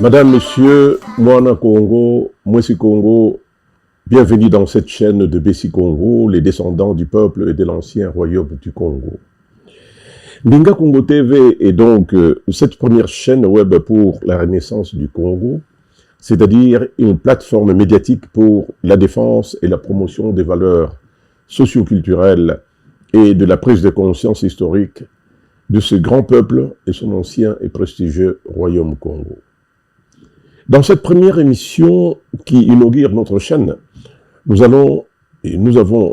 Madame, Monsieur, Moana Congo, Mwesi Congo, bienvenue dans cette chaîne de Bessi Congo, les descendants du peuple et de l'ancien royaume du Congo. Ndinga Congo TV est donc cette première chaîne web pour la renaissance du Congo, c'est-à-dire une plateforme médiatique pour la défense et la promotion des valeurs socio-culturelles et de la prise de conscience historique de ce grand peuple et son ancien et prestigieux royaume Congo. Dans cette première émission qui inaugure notre chaîne, nous avons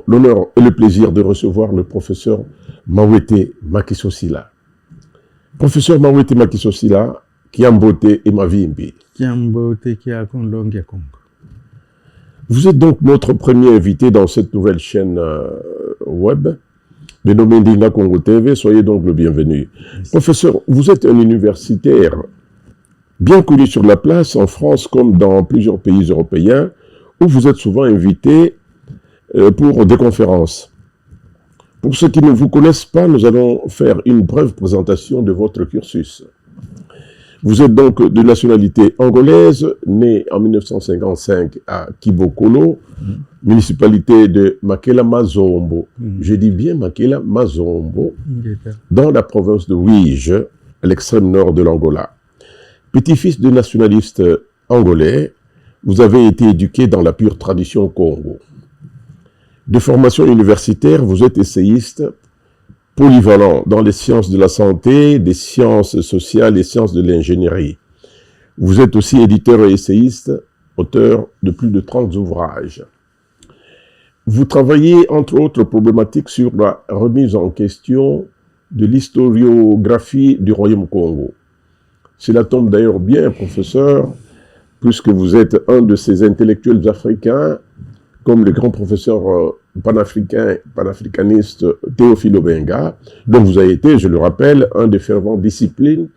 l'honneur et le plaisir de recevoir le professeur Mawete Makisosila. Professeur Mawete Makisosila, Kiambote et Mavimbi. Kiambote Kiakonlongia Congo. Vous êtes donc notre premier invité dans cette nouvelle chaîne web, dénommée Ndinga Congo TV. Soyez donc le bienvenu. Merci. Professeur, vous êtes un universitaire bien connu sur la place, en France comme dans plusieurs pays européens, où vous êtes souvent invité pour des conférences. Pour ceux qui ne vous connaissent pas, nous allons faire une brève présentation de votre cursus. Vous êtes donc de nationalité angolaise, né en 1955 à Kibokolo, municipalité de Makela Mazombo. Je dis bien Makela Mazombo, dans la province de Ouige, à l'extrême nord de l'Angola. Petit-fils de nationalistes angolais, vous avez été éduqué dans la pure tradition Congo. De formation universitaire, vous êtes essayiste polyvalent dans les sciences de la santé, des sciences sociales et sciences de l'ingénierie. Vous êtes aussi éditeur et essayiste, auteur de plus de 30 ouvrages. Vous travaillez entre autres problématiques sur la remise en question de l'historiographie du Royaume Congo. Cela tombe d'ailleurs bien, professeur, puisque vous êtes un de ces intellectuels africains, comme le grand professeur panafricaniste Théophile Obenga, dont vous avez été, je le rappelle, un des fervents disciples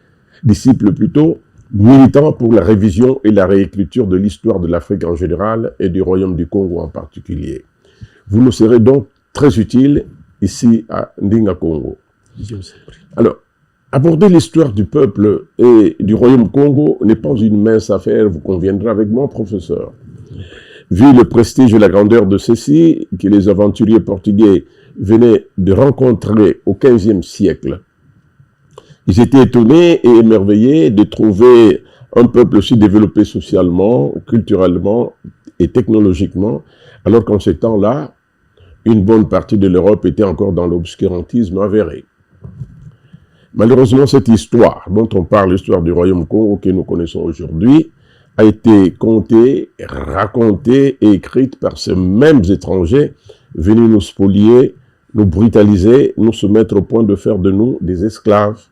militants pour la révision et la réécriture de l'histoire de l'Afrique en général et du Royaume du Congo en particulier. Vous nous serez donc très utile ici à Ndinga Congo. Alors, aborder l'histoire du peuple et du royaume Congo n'est pas une mince affaire, vous conviendrez avec moi, professeur. Vu le prestige et la grandeur de ceci, que les aventuriers portugais venaient de rencontrer au XVe siècle, ils étaient étonnés et émerveillés de trouver un peuple aussi développé socialement, culturellement et technologiquement, alors qu'en ces temps-là, une bonne partie de l'Europe était encore dans l'obscurantisme avéré. Malheureusement, cette histoire dont on parle, l'histoire du royaume Congo que nous connaissons aujourd'hui, a été contée, racontée et écrite par ces mêmes étrangers venus nous spolier, nous brutaliser, nous se mettre au point de faire de nous des esclaves,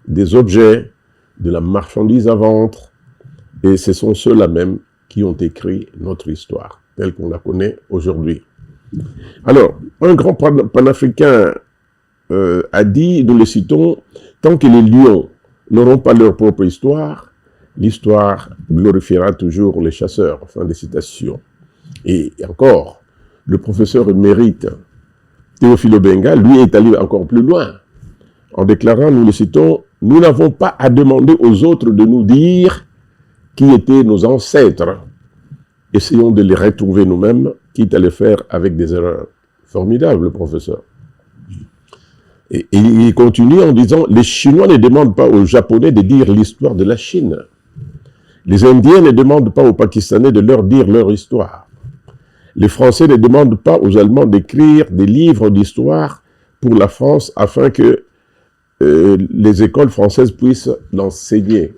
des objets, de la marchandise à vendre. Et ce sont ceux-là même qui ont écrit notre histoire, telle qu'on la connaît aujourd'hui. Alors, un grand panafricain a dit, nous le citons, tant que les lions n'auront pas leur propre histoire, l'histoire glorifiera toujours les chasseurs. Fin de citation. Et encore, le professeur émérite Théophile Obenga, lui, est allé encore plus loin, en déclarant, nous le citons, « Nous n'avons pas à demander aux autres de nous dire qui étaient nos ancêtres. Essayons de les retrouver nous-mêmes, quitte à les faire avec des erreurs. » Formidable, le professeur. Et il continue en disant, les Chinois ne demandent pas aux Japonais de dire l'histoire de la Chine. Les Indiens ne demandent pas aux Pakistanais de leur dire leur histoire. Les Français ne demandent pas aux Allemands d'écrire des livres d'histoire pour la France afin que les écoles françaises puissent l'enseigner.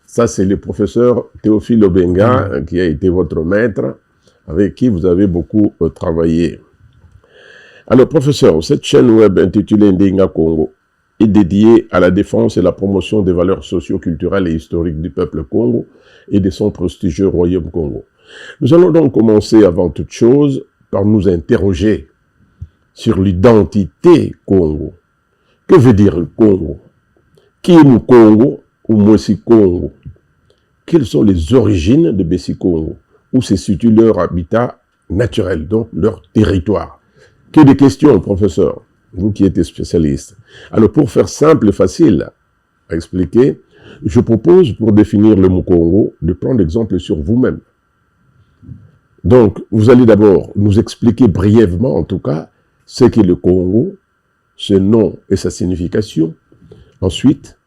Ça, c'est le professeur Théophile Obenga qui a été votre maître, avec qui vous avez beaucoup travaillé. Alors, professeur, cette chaîne web intitulée Ndinga Congo est dédiée à la défense et la promotion des valeurs socio-culturelles et historiques du peuple Congo et de son prestigieux royaume Congo. Nous allons donc commencer avant toute chose par nous interroger sur l'identité Congo. Que veut dire le Congo? Qui est le Congo ou Mwesi Congo? Quelles sont les origines de Bessi Congo? Où se situe leur habitat naturel, donc leur territoire? Que des questions, professeur, vous qui êtes spécialiste. Alors, pour faire simple et facile à expliquer, Je propose, pour définir le mot Congo, de prendre exemple sur vous-même. Donc, vous allez d'abord nous expliquer brièvement, en tout cas, ce qu'est le Congo, ce nom et sa signification. Ensuite,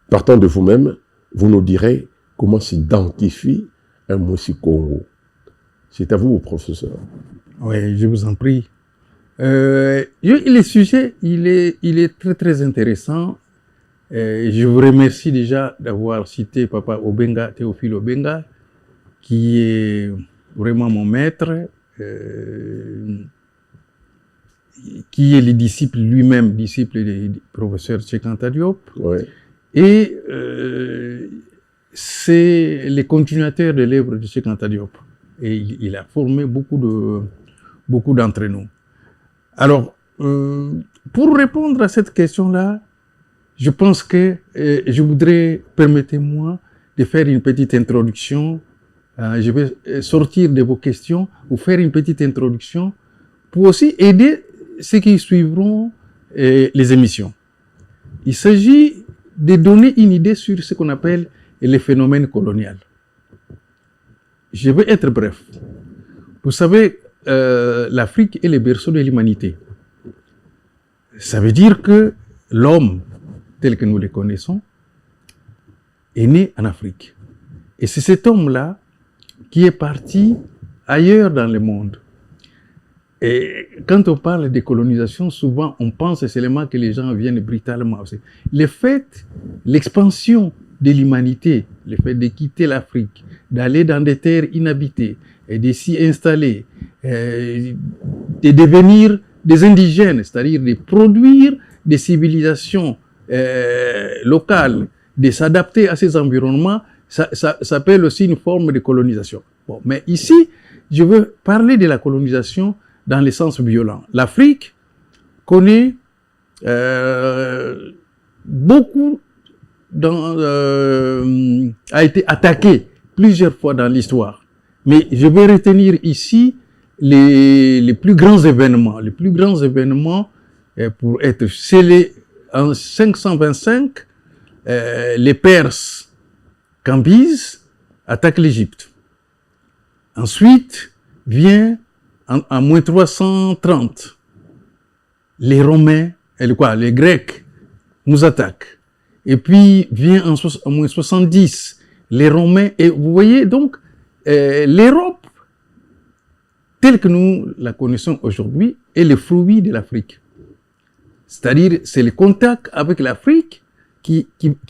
partant de vous-même, vous nous direz comment s'identifie un Moussi Congo. C'est à vous, professeur. Oui, je vous en prie. Le sujet, il est très, très intéressant. Je vous remercie déjà d'avoir cité Papa Obenga, Théophile Obenga, qui est vraiment mon maître, qui est le disciple lui-même, disciple du professeur Cheikh Anta Diop. Ouais. Et c'est le continuateur de l'œuvre de Cheikh Anta Diop. Et il a formé beaucoup d'entre nous. Alors, pour répondre à cette question-là, je pense que je voudrais, permettez-moi, de faire une petite introduction. Je vais sortir de vos questions, vous faire une petite introduction pour aussi aider ceux qui suivront les émissions. Il s'agit de donner une idée sur ce qu'on appelle les phénomènes coloniaux. Je vais être bref. Vous savez, l'Afrique est le berceau de l'humanité. Ça veut dire que l'homme, tel que nous le connaissons, est né en Afrique. Et c'est cet homme-là qui est parti ailleurs dans le monde. Et quand on parle de colonisation, souvent on pense seulement que les gens viennent brutalement. Le fait, l'expansion de l'humanité, le fait de quitter l'Afrique, d'aller dans des terres inhabitées, et de s'y installer, de devenir des indigènes, c'est-à-dire de produire des civilisations locales, de s'adapter à ces environnements, ça s'appelle aussi une forme de colonisation. Bon, mais ici, je veux parler de la colonisation dans le sens violent. L'Afrique connaît beaucoup, a été attaquée plusieurs fois dans l'histoire. Mais je vais retenir ici les plus grands événements. Les plus grands événements, pour être scellés en 525, les Perses, Cambyse, attaquent l'Égypte. Ensuite, vient en moins 330, les Romains, les Grecs nous attaquent. Et puis vient en moins 70, les Romains, et vous voyez donc, l'Europe, telle que nous la connaissons aujourd'hui, est le fruit de l'Afrique. C'est-à-dire, c'est le contact avec l'Afrique qui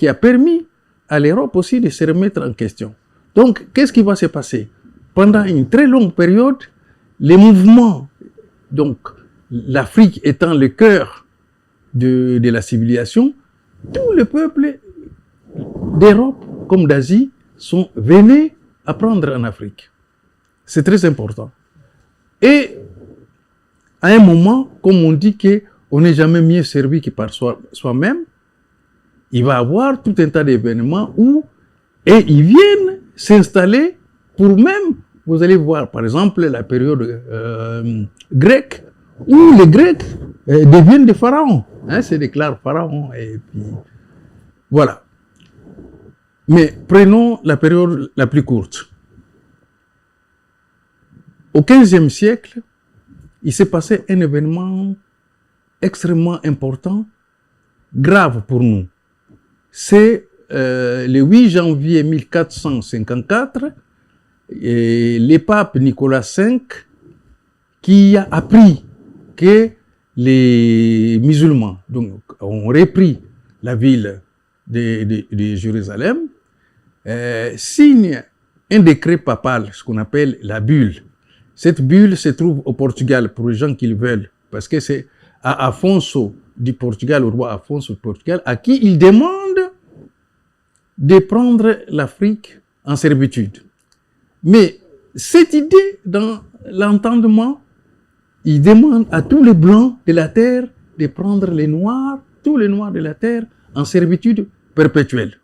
a permis à l'Europe aussi de se remettre en question. Donc, qu'est-ce qui va se passer? Pendant une très longue période, les mouvements, donc l'Afrique étant le cœur de la civilisation, tous les peuples d'Europe comme d'Asie sont venus apprendre en Afrique. C'est très important. Et à un moment, comme on dit qu'on n'est jamais mieux servi que par soi-même, il va y avoir tout un tas d'événements et ils viennent s'installer pour même, vous allez voir par exemple la période grecque, où les Grecs deviennent des pharaons, se déclarent pharaons, et puis voilà. Mais prenons la période la plus courte. Au XVe siècle, il s'est passé un événement extrêmement important, grave pour nous. C'est le 8 janvier 1454, et le pape Nicolas V qui a appris que les musulmans donc, ont repris la ville de Jérusalem, signe un décret papal, ce qu'on appelle la bulle. Cette bulle se trouve au Portugal pour les gens qui le veulent, parce que c'est à Afonso du Portugal, au roi Afonso du Portugal, à qui il demande de prendre l'Afrique en servitude. Mais cette idée, dans l'entendement, il demande à tous les blancs de la terre de prendre les noirs, tous les noirs de la terre, en servitude perpétuelle.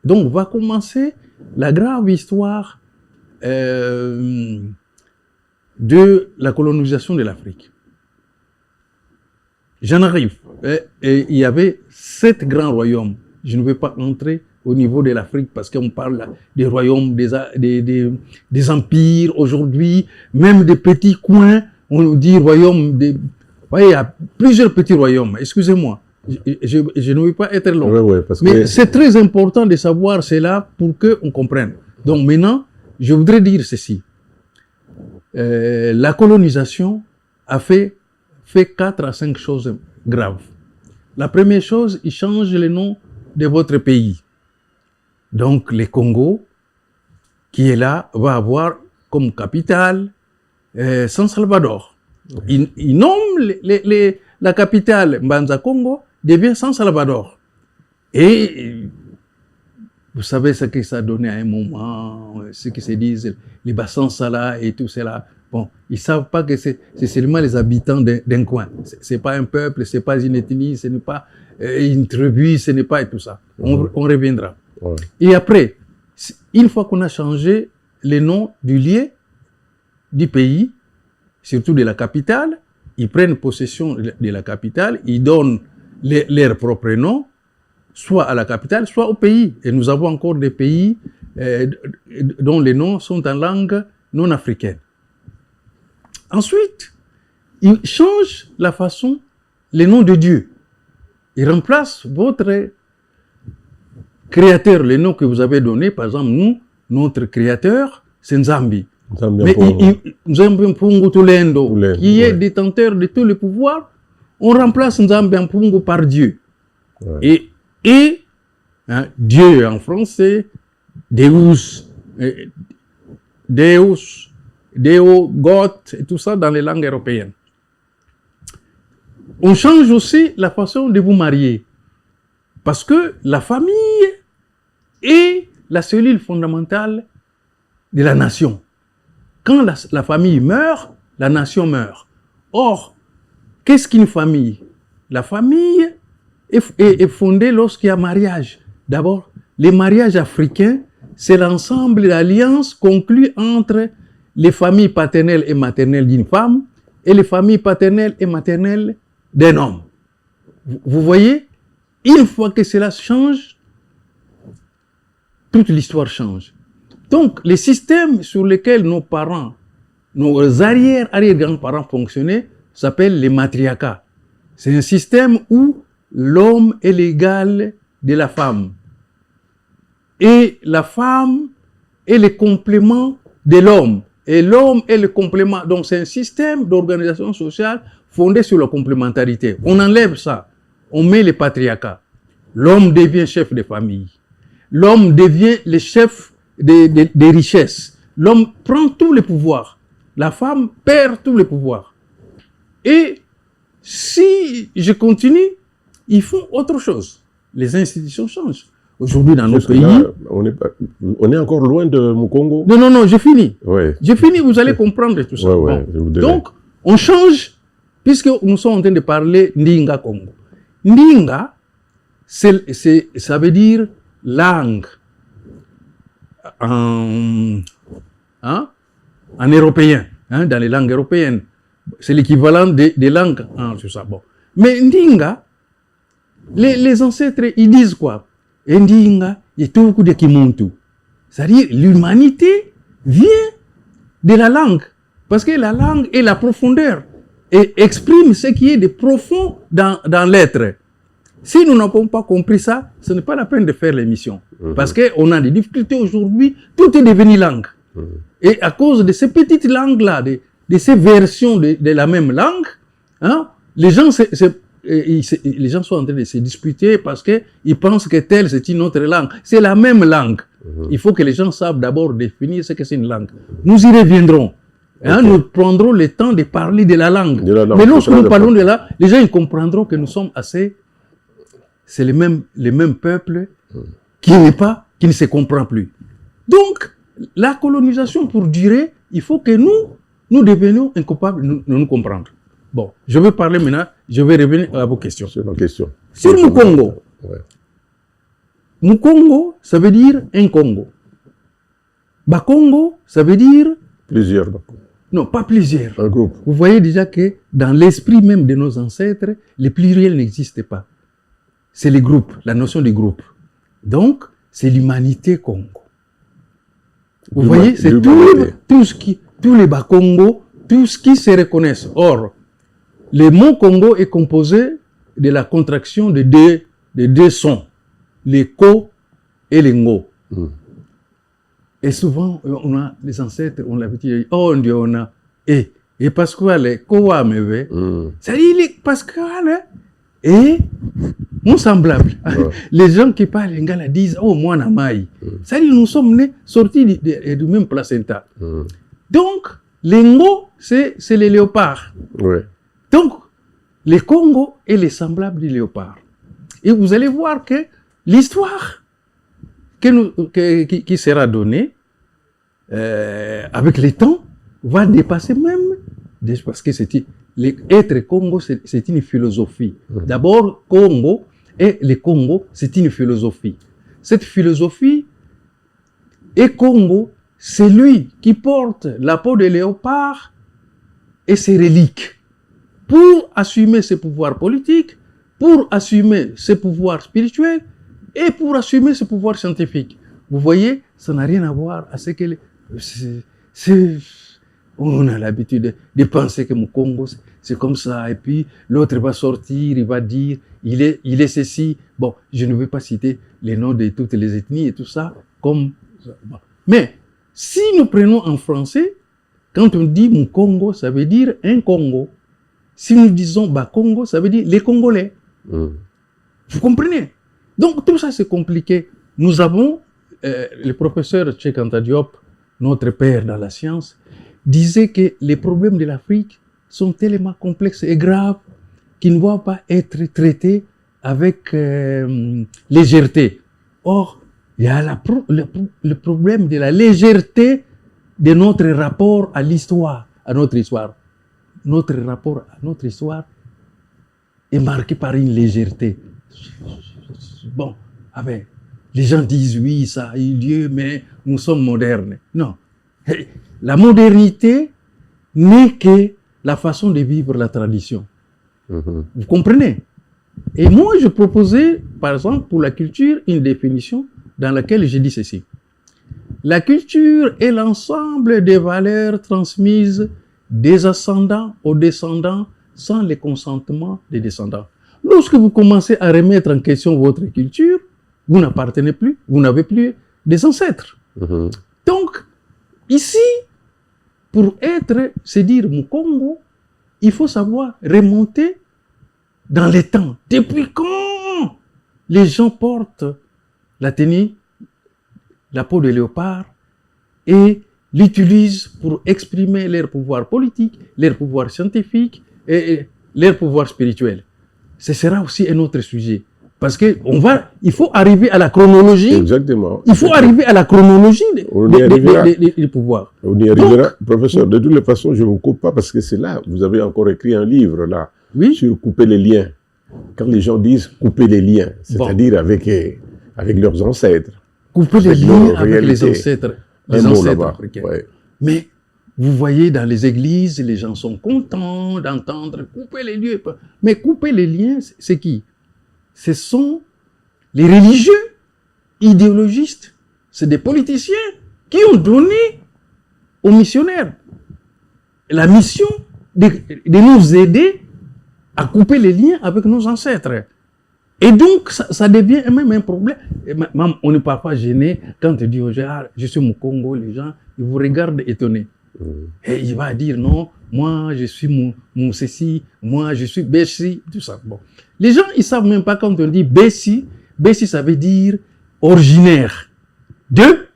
Donc va commencer la grave histoire de la colonisation de l'Afrique. J'en arrive. Et il y avait 7 grands royaumes je ne vais pas entrer au niveau de l'Afrique parce qu'on parle là, des royaumes, des empires aujourd'hui, même des petits coins, on dit royaumes, voyez, il y a plusieurs petits royaumes, excusez-moi, je ne veux pas être long. Ouais, parce mais que... c'est très important de savoir cela pour qu'on comprenne. Donc maintenant, je voudrais dire ceci. La colonisation a fait 4 à 5 choses graves. La première chose, il change le nom de votre pays. Donc, le Congo, qui est là, va avoir comme capitale San Salvador. Il nomme la capitale, Mbanza Congo, devient San Salvador. Et vous savez ce que ça a donné à un moment, ce qui se disent, les Bassans Sala et tout cela. Bon, ils ne savent pas que c'est seulement les habitants d'un coin. Ce n'est pas un peuple, ce n'est pas une ethnie, ce n'est pas une tribu, ce n'est pas tout ça. On reviendra. Ouais. Et après, une fois qu'on a changé le nom du lieu, du pays, surtout de la capitale, ils prennent possession de la capitale, ils donnent leur propre nom, soit à la capitale, soit au pays. Et nous avons encore des pays dont les noms sont en langue non africaine. Ensuite, ils changent la façon, les noms de Dieu. Ils remplacent votre créateur, le nom que vous avez donné. Par exemple, nous, notre créateur, c'est Nzambi. Mais Nzambi Mpungu Tulendo, qui est détenteur de tous les pouvoirs, on remplace Nzambi Mpungu par Dieu. Ouais. Et Dieu en français, Deus, Deo, God, et tout ça dans les langues européennes. On change aussi la façon de vous marier. Parce que la famille est la cellule fondamentale de la nation. Quand la famille meurt, la nation meurt. Or, qu'est-ce qu'une famille? La famille est fondée lorsqu'il y a mariage. D'abord, les mariages africains, c'est l'ensemble d'alliances conclues entre les familles paternelles et maternelles d'une femme et les familles paternelles et maternelles d'un homme. Vous voyez, une fois que cela change, toute l'histoire change. Donc, les systèmes sur lesquels nos parents, nos arrière-grands-parents fonctionnaient, s'appellent les matriarcats. C'est un système où l'homme est l'égal de la femme. Et la femme est le complément de l'homme. Et l'homme est le complément. Donc, c'est un système d'organisation sociale fondé sur la complémentarité. On enlève ça. On met les patriarcats. L'homme devient chef de famille. L'homme devient le chef des richesses. L'homme prend tous les pouvoirs. La femme perd tous les pouvoirs. Et si je continue, ils font autre chose. Les institutions changent. Aujourd'hui, dans nos pays... Là, on est encore loin de Mukongo. Non, j'ai fini. Ouais. J'ai fini, vous allez comprendre tout ça. Ouais, bon. Donc, on change, puisque nous sommes en train de parler Ndinga Congo. Ndinga, ça veut dire langue en européen, dans les langues européennes. C'est l'équivalent des langues en tout ça. Bon. Mais Ndinga, les ancêtres, ils disent quoi? Ndinga, Yetoku de Kimuntu. C'est-à-dire, l'humanité vient de la langue. Parce que la langue est la profondeur et exprime ce qui est de profond dans l'être. Si nous n'avons pas compris ça, ce n'est pas la peine de faire l'émission. Parce qu'on a des difficultés aujourd'hui, tout est devenu langue. Et à cause de ces petites langues-là, de ces versions de la même langue, les gens sont en train de se disputer parce qu'ils pensent que telle c'est une autre langue. C'est la même langue. Il faut que les gens savent d'abord définir ce que c'est une langue. Nous y reviendrons. Nous prendrons le temps de parler de la langue. Mais lorsque nous parlons de là, les gens ils comprendront que nous sommes assez... C'est les mêmes peuples qui ne se comprennent plus. Donc, la colonisation pour durer, il faut que nous devenions incapables de nous comprendre. Bon, je vais parler maintenant, je vais revenir à vos questions. C'est ma question. Sur Mukongo. Ouais. Mukongo, ça veut dire un Congo. Bakongo, ça veut dire... Plusieurs Bakongo. Non, pas plusieurs. Un groupe. Vous voyez déjà que dans l'esprit même de nos ancêtres, les pluriels n'existent pas. C'est les groupes, la notion du groupe. Donc, c'est l'humanité Congo. Vous L'huma- voyez, c'est l'humanité. tous les Bas-Congo, tout ce qui se reconnaissent. Or, le mot Congo est composé de la contraction de deux sons, les ko et les ngo. Et souvent, on a les ancêtres, on l'habitude de dire, oh Dieu, on a et Pasquale, kowa meve. Ça dit les Pasquale et mon semblable. Ouais. Les gens qui parlent lingala disent, oh moi namai. Ça dit nous sommes nés sortis du même placenta. Donc, les ngo, c'est les léopards. Ouais. Donc, les Congo est les semblables du léopard. Et vous allez voir que l'histoire qui sera donnée avec le temps va dépasser même, parce que être Congo, c'est une philosophie. D'abord, Congo et le Congo, c'est une philosophie. Cette philosophie est Congo, c'est lui qui porte la peau de léopard et ses reliques pour assumer ses pouvoirs politiques, pour assumer ses pouvoirs spirituels et pour assumer ses pouvoirs scientifiques. Vous voyez, ça n'a rien à voir à ce que... on a l'habitude de penser que mon Congo, c'est comme ça. Et puis, l'autre va sortir, il va dire, il est ceci. Bon, je ne vais pas citer les noms de toutes les ethnies et tout ça. Bon. Mais, si nous prenons en français, quand on dit mon Congo, ça veut dire un Congo. Si nous disons Bas-Congo, ça veut dire les Congolais. Vous comprenez? Donc, tout ça, c'est compliqué. Nous avons, le professeur Cheikh Anta Diop, notre père dans la science, disait que les problèmes de l'Afrique sont tellement complexes et graves qu'ils ne doivent pas être traités avec légèreté. Or, il y a le problème de la légèreté de notre rapport à l'histoire, à notre histoire. Notre rapport à notre histoire est marqué par une légèreté. Bon, les gens disent oui, ça a eu lieu, mais nous sommes modernes. Non. La modernité n'est que la façon de vivre la tradition. Vous comprenez? Et moi, je proposais, par exemple, pour la culture, une définition dans laquelle je dis ceci. La culture est l'ensemble des valeurs transmises des ascendants aux descendants sans le consentement des descendants. Lorsque vous commencez à remettre en question votre culture, vous n'appartenez plus, vous n'avez plus des ancêtres. Donc, ici, pour se dire mon Congo, il faut savoir remonter dans les temps. Depuis quand les gens portent la tenue, la peau de léopard et l'utilisent pour exprimer leur pouvoir politique, leur pouvoir scientifique et leur pouvoir spirituel. Ce sera aussi un autre sujet. Parce que il faut arriver à la chronologie. Exactement. Il faut arriver à la chronologie des pouvoirs. On y arrivera. Donc, professeur, de toutes les façons, je ne vous coupe pas parce que c'est là, vous avez encore écrit un livre là, sur couper les liens. Quand les gens disent couper les liens, c'est-à-dire avec leurs ancêtres. Couper les liens avec les ancêtres africains. Ouais. Mais vous voyez, dans les églises, les gens sont contents d'entendre couper les liens. Mais couper les liens, c'est qui? Ce sont les religieux, idéologistes. C'est des politiciens qui ont donné aux missionnaires la mission de nous aider à couper les liens avec nos ancêtres. Et donc, ça devient même un problème. Même, on n'est pas gêné quand tu dis aux gens, je suis mon Congo, les gens, ils vous regardent étonnés. Et il va dire, non, moi, je suis mon ceci, moi, je suis Bessi, tout ça. Bon. Les gens, ils savent même pas quand on dit Bessi, ça veut dire originaire de.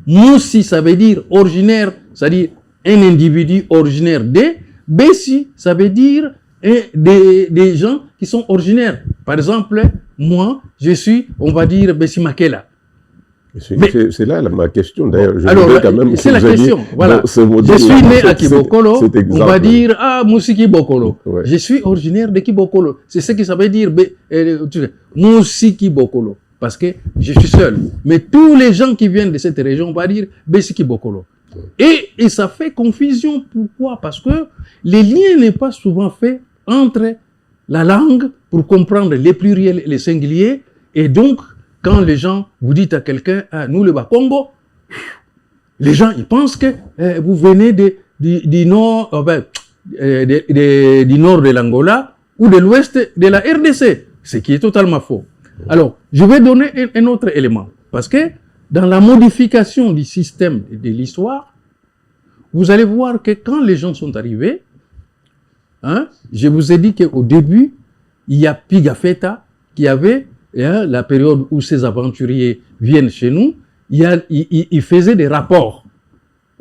Moussi, ça veut dire originaire, c'est-à-dire un individu originaire de. Bessi, ça veut dire des gens qui sont originaires. Par exemple, moi, je suis, on va dire, Bessi Makela. C'est là ma question d'ailleurs. Alors, c'est la question. Voilà. Je suis né à Kibokolo. On va dire, Moussi Kibokolo. Ouais. Je suis originaire de Kibokolo. C'est ce que ça veut dire, Moussi Kibokolo. Parce que je suis seul. Mais tous les gens qui viennent de cette région, on va dire Bessi Kibokolo. Et ça fait confusion. Pourquoi? Parce que les liens n'est pas souvent fait entre la langue pour comprendre les pluriels et les singuliers. Et donc, quand les gens, vous dites à quelqu'un, ah, nous le Bas-Congo, les gens, ils pensent que vous venez du nord, du nord de l'Angola ou de l'ouest de la RDC, ce qui est totalement faux. Alors, je vais donner un autre élément, parce que dans la modification du système de l'histoire, vous allez voir que quand les gens sont arrivés, hein, je vous ai dit qu'au début, il y a Pigafetta qui avait, hein, la période où ces aventuriers viennent chez nous, il faisait des rapports.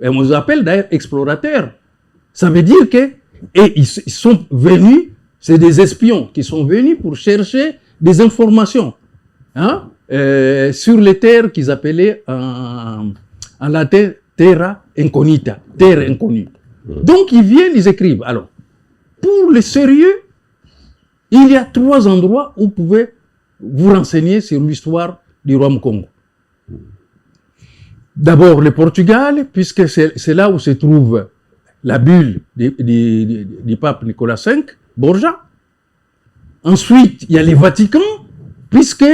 Et on les appelle d'ailleurs explorateurs. Ça veut dire que, et ils sont venus, c'est des espions qui sont venus pour chercher des informations, hein, sur les terres qu'ils appelaient en latin terra incognita, terre inconnue. Donc ils viennent, ils écrivent. Alors, pour le sérieux, il y a 3 endroits où vous pouvez vous renseigner sur l'histoire du Royaume Congo. D'abord le Portugal, puisque c'est là où se trouve la bulle du pape Nicolas V, Borgia. Ensuite, il y a le Vatican, puisque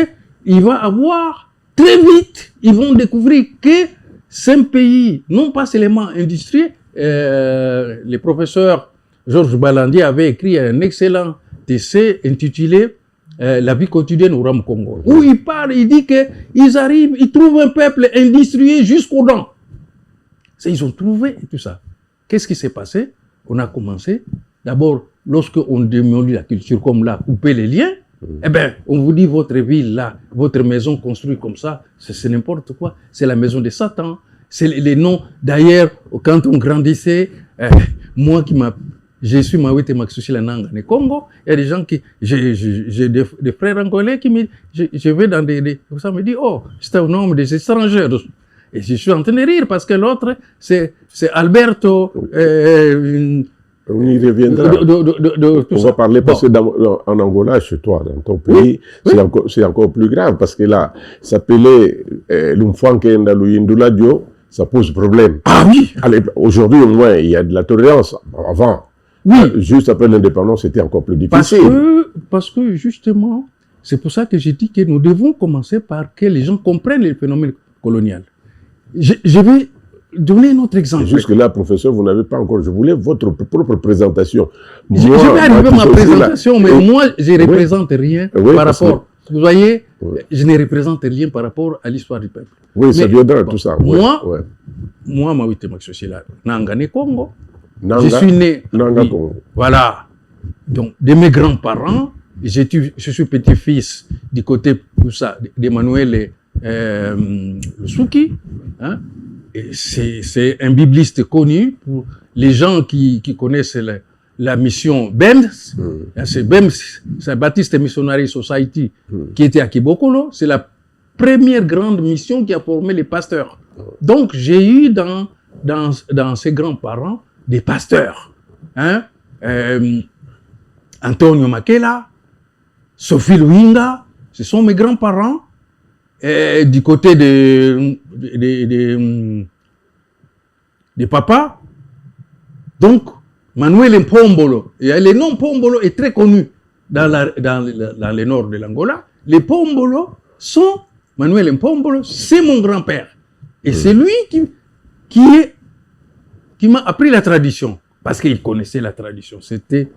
il va avoir, très vite, ils vont découvrir que c'est un pays, non pas seulement industriel, le professeur Georges Balandier avait écrit un excellent essai intitulé La vie quotidienne au Royaume Congo, où il parle, il dit qu'ils arrivent, ils trouvent un peuple industriel jusqu'aux dents. Ils ont trouvé tout ça. Qu'est-ce qui s'est passé? On a commencé, d'abord, lorsqu'on démolit la culture comme là, couper les liens, eh bien, on vous dit votre ville là, votre maison construite comme ça, c'est n'importe quoi. C'est la maison de Satan. C'est les noms. D'ailleurs, quand on grandissait, moi je suis Mawete Maxushila Nanga ne Congo, il y a des gens qui, j'ai des frères angolais qui je vais dans ça me dit, oh, c'est un nom des étrangers. Et je suis en train de rire parce que l'autre, c'est Alberto. On y reviendra. On va parler parce que en Angola, chez toi, dans ton pays, c'est encore plus grave parce que là, s'appelait l'Umfanke Ndaluyinduladio, ça pose problème. Ah oui! Aujourd'hui, au moins, il y a de la tolérance. Avant, oui. Juste après l'indépendance, c'était encore plus difficile. Parce que justement, c'est pour ça que j'ai dit que nous devons commencer par que les gens comprennent le phénomène colonial. Je vais donner un autre exemple. Jusque-là, professeur, vous n'avez pas encore... Je voulais votre propre présentation. Moi, je vais arriver à ma présentation, mais moi, je ne représente rien par rapport... Vous voyez, je ne représente rien par rapport à l'histoire du peuple. Oui, mais ça viendra, tout ça. Moi, Mawete Maxushila, Nanga ne Congo. Je suis né... Nanga Congo. Voilà. Donc, de mes grands-parents, je suis petit-fils du côté d'Emmanuel Lusuki, hein. C'est un bibliste connu pour les gens qui connaissent la mission BEMS. C'est BEMS, c'est Baptist Missionary Society, qui était à Kibokolo. C'est la première grande mission qui a formé les pasteurs. Donc, j'ai eu dans ses grands-parents des pasteurs. Hein? Antonio Makela, Sophie Luinga, ce sont mes grands-parents. Du côté des papas, donc Manuel Mpombolo, et le nom Mpombolo est très connu dans le nord de l'Angola. Les Mpombolo sont, Manuel Mpombolo, c'est mon grand-père. Et c'est lui qui m'a appris la tradition, parce qu'il connaissait la tradition. C'était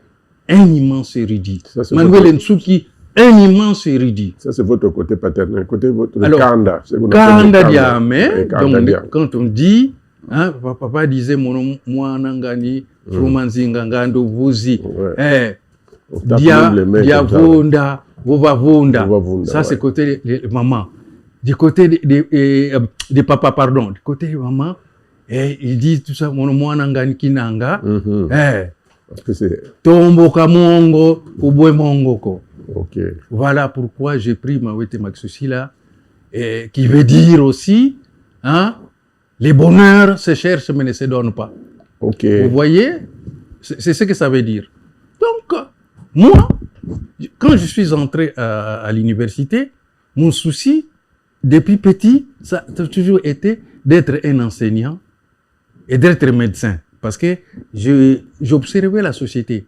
un immense érudit. Manuel Nsuki, un immense érudit. Ça, c'est votre côté paternel, côté votre Kanda. Kanda Diame. Donc, quand on dit, hein, papa disait, moi, Nangani, Frumanzinga, Ngando, Vuzi, Diavunda, Vovavunda. Ça, c'est côté de maman. Du côté de papa, pardon. Du côté de maman, il dit tout ça, moi, Nangani, Kinanga. Tomboka Mongo, Ubwe Mongoko. Okay. Voilà pourquoi j'ai pris Mawete Maxushila, qui veut dire aussi, hein, les bonheurs se cherchent mais ne se donnent pas. Okay. Vous voyez, c'est ce que ça veut dire. Donc, moi, quand je suis entré à l'université, mon souci, depuis petit, ça a toujours été d'être un enseignant et d'être médecin. Parce que j'observais la société.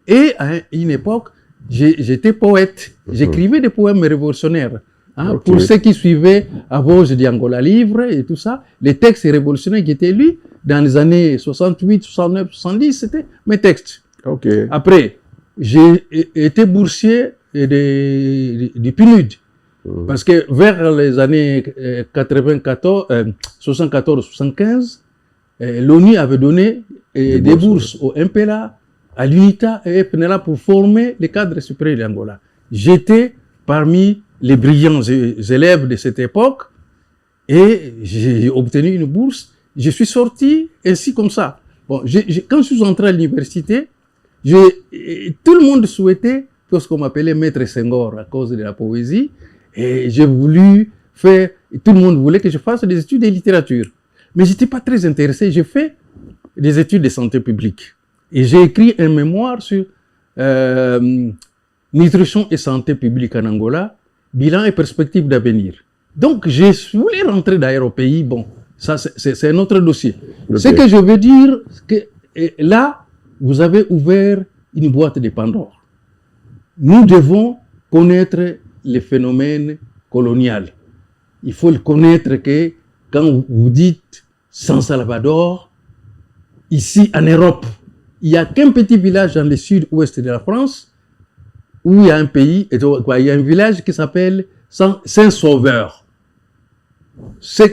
Et à une époque, j'étais poète. J'écrivais des poèmes révolutionnaires. Hein, Ok. Pour ceux qui suivaient à Vosges d'Angola Livre et tout ça, les textes révolutionnaires qui étaient lus dans les années 68, 69, 70, c'était mes textes. Ok. Après, j'ai été boursier du PNUD. Parce que vers les années 74-75, l'ONU avait donné des bourses au MPLA, à l'UNITA et FNLA pour former les cadres supérieurs d'Angola. J'étais parmi les brillants élèves de cette époque et j'ai obtenu une bourse. Je suis sorti ainsi comme ça. Bon, quand je suis entré à l'université, tout le monde souhaitait ce qu'on m'appelait Maître Senghor à cause de la poésie. Et j'ai voulu faire, tout le monde voulait que je fasse des études de littérature. Mais j'étais pas très intéressé. J'ai fait des études de santé publique. Et j'ai écrit un mémoire sur nutrition et santé publique en Angola, bilan et perspectives d'avenir. Donc, je voulais rentrer d'ailleurs au pays. Bon, ça, c'est un autre dossier. Okay. Ce que je veux dire, que là, vous avez ouvert une boîte de Pandore. Nous devons connaître les phénomènes coloniaux. Il faut le connaître que quand vous dites San Salvador, ici en Europe, il n'y a qu'un petit village dans le sud-ouest de la France où il y a un pays, il y a un village qui s'appelle Saint-Sauveur.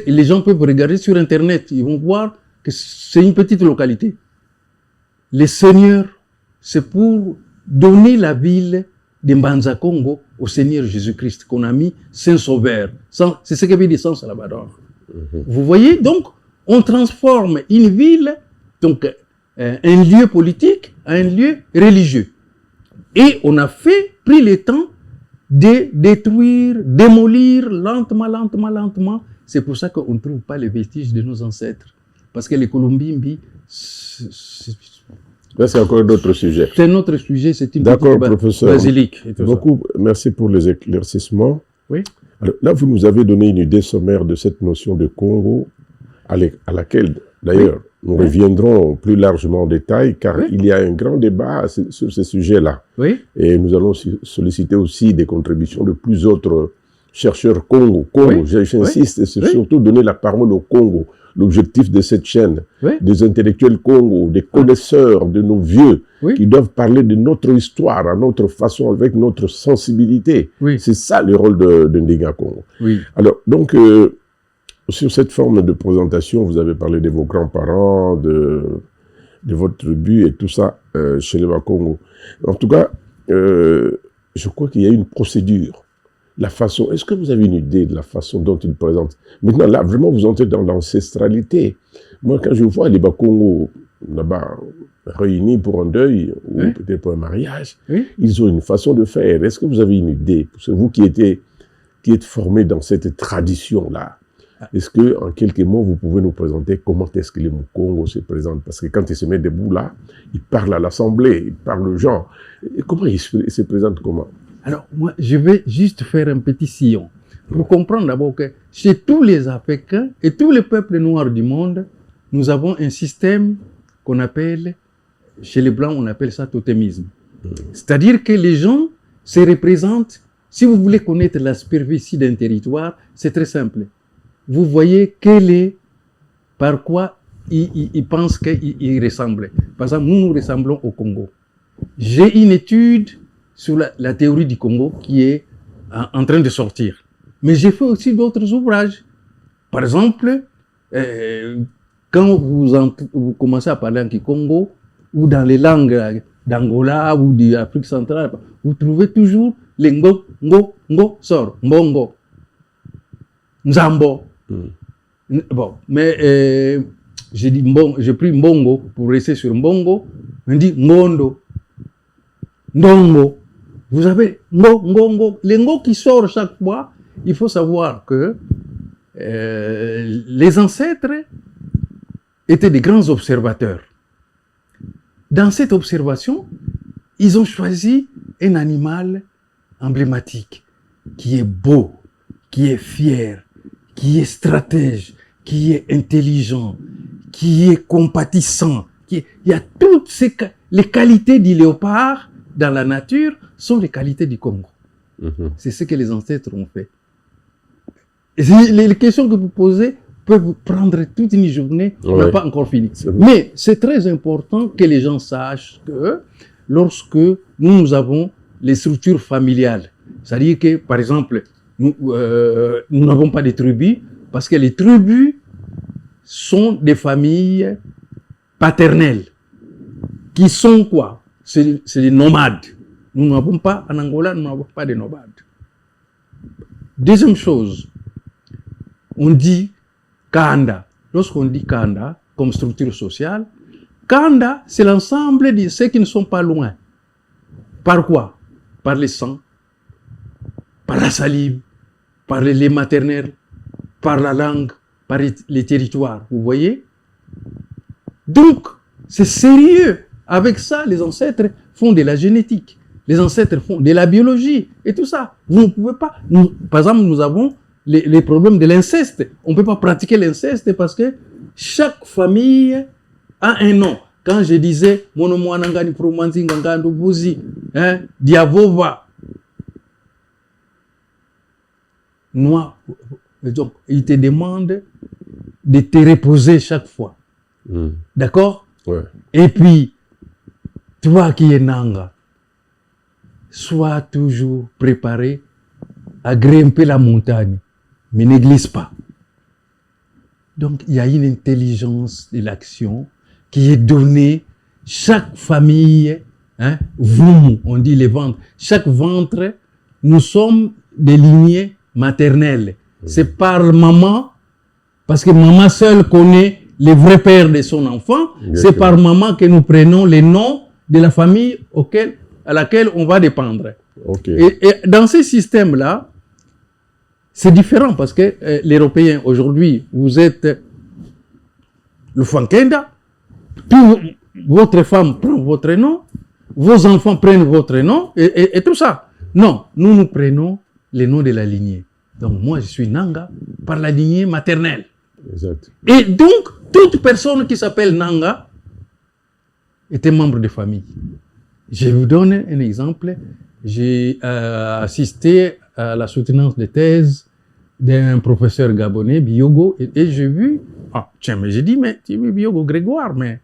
Les gens peuvent regarder sur Internet, ils vont voir que c'est une petite localité. Les seigneurs, c'est pour donner la ville de Mbanza Congo au Seigneur Jésus-Christ qu'on a mis Saint-Sauveur. C'est ce que veut dire San Salvador. Vous voyez, donc, on transforme une ville, donc un lieu politique, en un lieu religieux. Et on a pris le temps de détruire, démolir lentement. C'est pour ça qu'on ne trouve pas les vestiges de nos ancêtres. Parce que les Colombimbi, là, c'est encore d'autres sujets. c'est un autre sujet, c'est une D'accord, petite professeur. basilique. Et tout Beaucoup, merci pour les éclaircissements. Oui. Alors, là, vous nous avez donné une idée sommaire de cette notion de Congo, à laquelle, d'ailleurs, nous reviendrons plus largement en détail, car il y a un grand débat sur ces sujets-là. Oui. Et nous allons solliciter aussi des contributions de plus autres chercheurs Congo. Oui. J'insiste, c'est surtout donner la parole au Congo. L'objectif de cette chaîne, des intellectuels Congo, des connaisseurs, de nos vieux, qui doivent parler de notre histoire, à notre façon, avec notre sensibilité. C'est ça le rôle de Ndinga Congo. Alors, donc, sur cette forme de présentation, vous avez parlé de vos grands-parents, de votre tribu et tout ça chez les Bakongo. En tout cas, je crois qu'il y a une procédure. La façon, est-ce que vous avez une idée de la façon dont ils présentent? Maintenant, là, vraiment, vous entrez dans l'ancestralité. Moi, quand je vois les Bakongo, là-bas, réunis pour un deuil, ou peut-être pour un mariage, ils ont une façon de faire. Est-ce que vous avez une idée? C'est vous qui êtes formés dans cette tradition-là. Est-ce que, en quelques mots, vous pouvez nous présenter comment est-ce que les Mukongo se présentent? Parce que quand ils se mettent debout là, ils parlent à l'Assemblée, ils parlent aux gens. Et comment ils se présentent comment? Alors, moi, je vais juste faire un petit sillon pour comprendre d'abord que chez tous les Africains et tous les peuples noirs du monde, nous avons un système qu'on appelle, chez les Blancs, on appelle ça totémisme. C'est-à-dire que les gens se représentent, si vous voulez connaître la superficie d'un territoire, c'est très simple. Vous voyez par quoi ils pensent qu'ils ressemblent. Par exemple, nous ressemblons au Congo. J'ai une étude sur la théorie du Congo qui est en train de sortir. Mais j'ai fait aussi d'autres ouvrages. Par exemple, quand vous commencez à parler en Kikongo, ou dans les langues d'Angola ou d'Afrique centrale, vous trouvez toujours les ngo, sort, mbongo, nzambo. Bon, mais j'ai pris mbongo pour rester sur mbongo, on dit ngondo, ndongo. Vous avez ngo, les ngo qui sortent chaque fois. Il faut savoir que les ancêtres étaient des grands observateurs. Dans cette observation, ils ont choisi un animal emblématique qui est beau, qui est fier, qui est stratège, qui est intelligent, qui est compatissant. Il y a toutes les qualités du léopard dans la nature sont les qualités du Congo. C'est ce que les ancêtres ont fait. Les questions que vous posez peuvent prendre toute une journée, on n'a pas encore fini. Mais c'est très important que les gens sachent que lorsque nous avons les structures familiales, c'est-à-dire que, par exemple, nous n'avons pas de tribus, parce que les tribus sont des familles paternelles, qui sont quoi? C'est des nomades. Nous n'avons pas, en Angola, nous n'avons pas de nomades. Deuxième chose, on dit Kanda. Lorsqu'on dit Kanda, comme structure sociale, Kanda, c'est l'ensemble de ceux qui ne sont pas loin. Par quoi? Par les sangs, par la salive, par les laits maternels, par la langue, par les territoires. Vous voyez? Donc, c'est sérieux. Avec ça, les ancêtres font de la génétique. Les ancêtres font de la biologie et tout ça. Vous ne pouvez pas... par exemple, nous avons les problèmes de l'inceste. On ne peut pas pratiquer l'inceste parce que chaque famille a un nom. Quand je disais « Monomouanangani promanzi ngangando buzi », Diavova, donc, il te demande de te reposer chaque fois. D'accord? Ouais. Et puis, toi qui es Nanga, sois toujours préparé à grimper la montagne, mais ne glisse pas. Donc, il y a une intelligence de l'action qui est donnée. Chaque famille, vous, on dit les ventres, chaque ventre, nous sommes des lignées maternelles. C'est par maman, parce que maman seule connaît le vrai père de son enfant. C'est par maman que nous prenons les noms de la famille à laquelle on va dépendre. Okay. Et dans ces systèmes-là, c'est différent parce que les Européens, aujourd'hui, vous êtes le Fankenda, votre femme prend votre nom, vos enfants prennent votre nom et tout ça. Non, nous prenons les noms de la lignée. Donc moi, je suis Nanga par la lignée maternelle. Exact. Et donc, toute personne qui s'appelle Nanga était membre de famille. Je vous donne un exemple. J'ai assisté à la soutenance de thèse d'un professeur gabonais, Biogo, et j'ai vu, mais j'ai dit, mais tu es Biogo Grégoire, mais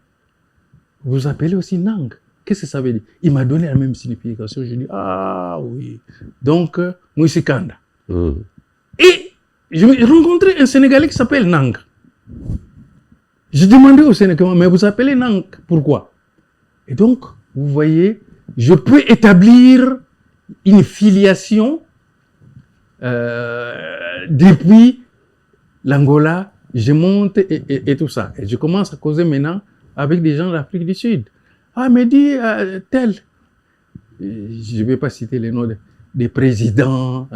vous appelez aussi Nang. Qu'est-ce que ça veut dire? Il m'a donné la même signification. J'ai dit, ah oui. Donc, Mouissikanda. Et j'ai rencontré un Sénégalais qui s'appelle Nang. J'ai demandé au Sénégalais, mais vous appelez Nang, pourquoi? Et donc, vous voyez, je peux établir une filiation depuis l'Angola, je monte et tout ça. Et je commence à causer maintenant avec des gens d'Afrique du Sud. Ah, mais dis tel. Je ne vais pas citer les noms des présidents,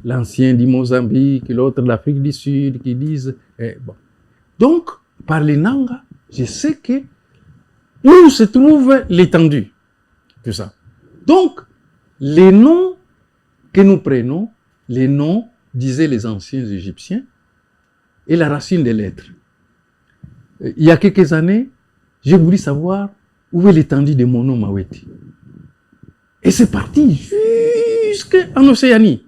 l'ancien du Mozambique, l'autre de l'Afrique du Sud, qui disent... bon. Donc, par les Nanga, je sais que où se trouve l'étendue. Tout ça. Donc, les noms que nous prenons, les noms, disaient les anciens Égyptiens, et la racine des lettres. Il y a quelques années, j'ai voulu savoir où est l'étendue de mon nom Maweti. Et c'est parti jusqu'en Océanie.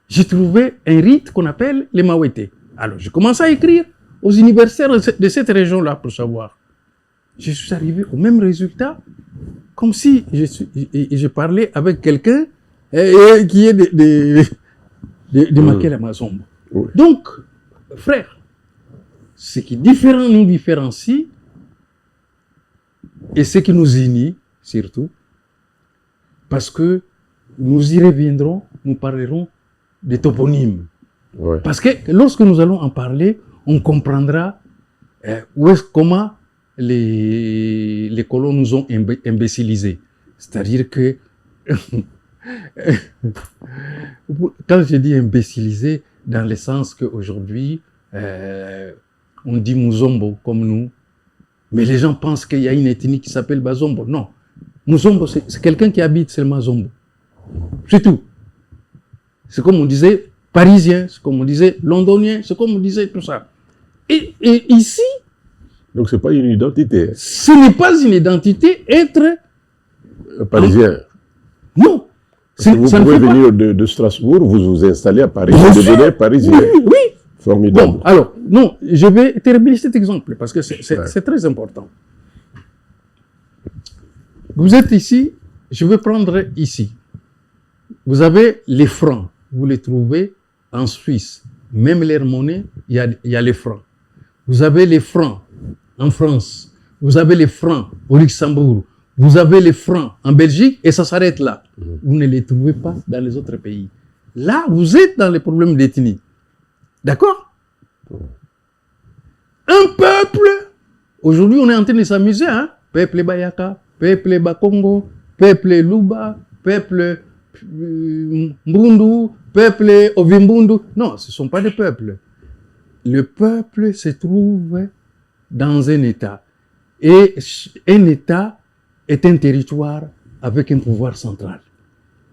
J'ai trouvé un rite qu'on appelle les Mawete. Alors, j'ai commencé à écrire aux universitaires de cette région-là pour savoir. Je suis arrivé au même résultat, comme si je parlais avec quelqu'un qui est de Makela Mazombo. Oui. Donc, frère, ce qui nous différencie, et ce qui nous unit, surtout, parce que nous y reviendrons, nous parlerons des toponymes. Ouais. Parce que lorsque nous allons en parler, on comprendra comment les colons nous ont imbécilisés. C'est-à-dire que, quand je dis imbécilisés, dans le sens qu'aujourd'hui, on dit Muzombo comme nous, mais les gens pensent qu'il y a une ethnie qui s'appelle Bazombo. Non. Muzombo, c'est quelqu'un qui habite seulement Zombo. C'est tout. C'est comme on disait parisien, c'est comme on disait londonien, c'est comme on disait tout ça. Et ici... Donc c'est pas une identité. Ce n'est pas une identité, être... parisien. Non. Vous pouvez venir de Strasbourg, vous vous installez à Paris, vous devenez parisien. Oui. Formidable. Bon, alors, non, je vais terminer cet exemple parce que c'est très important. Vous êtes ici, je vais prendre ici. Vous avez les francs, vous les trouvez en Suisse. Même leur monnaie, il y a les francs. Vous avez les francs en France. Vous avez les francs au Luxembourg. Vous avez les francs en Belgique et ça s'arrête là. Vous ne les trouvez pas dans les autres pays. Là, vous êtes dans les problèmes d'ethnie. D'accord? Un peuple, aujourd'hui on est en train de s'amuser, hein? Peuple Bayaka, peuple Bakongo, peuple Luba, peuple Mbundu, peuple Ovimbundu. Non, ce ne sont pas des peuples. Le peuple se trouve dans un État. Et un État est un territoire avec un pouvoir central.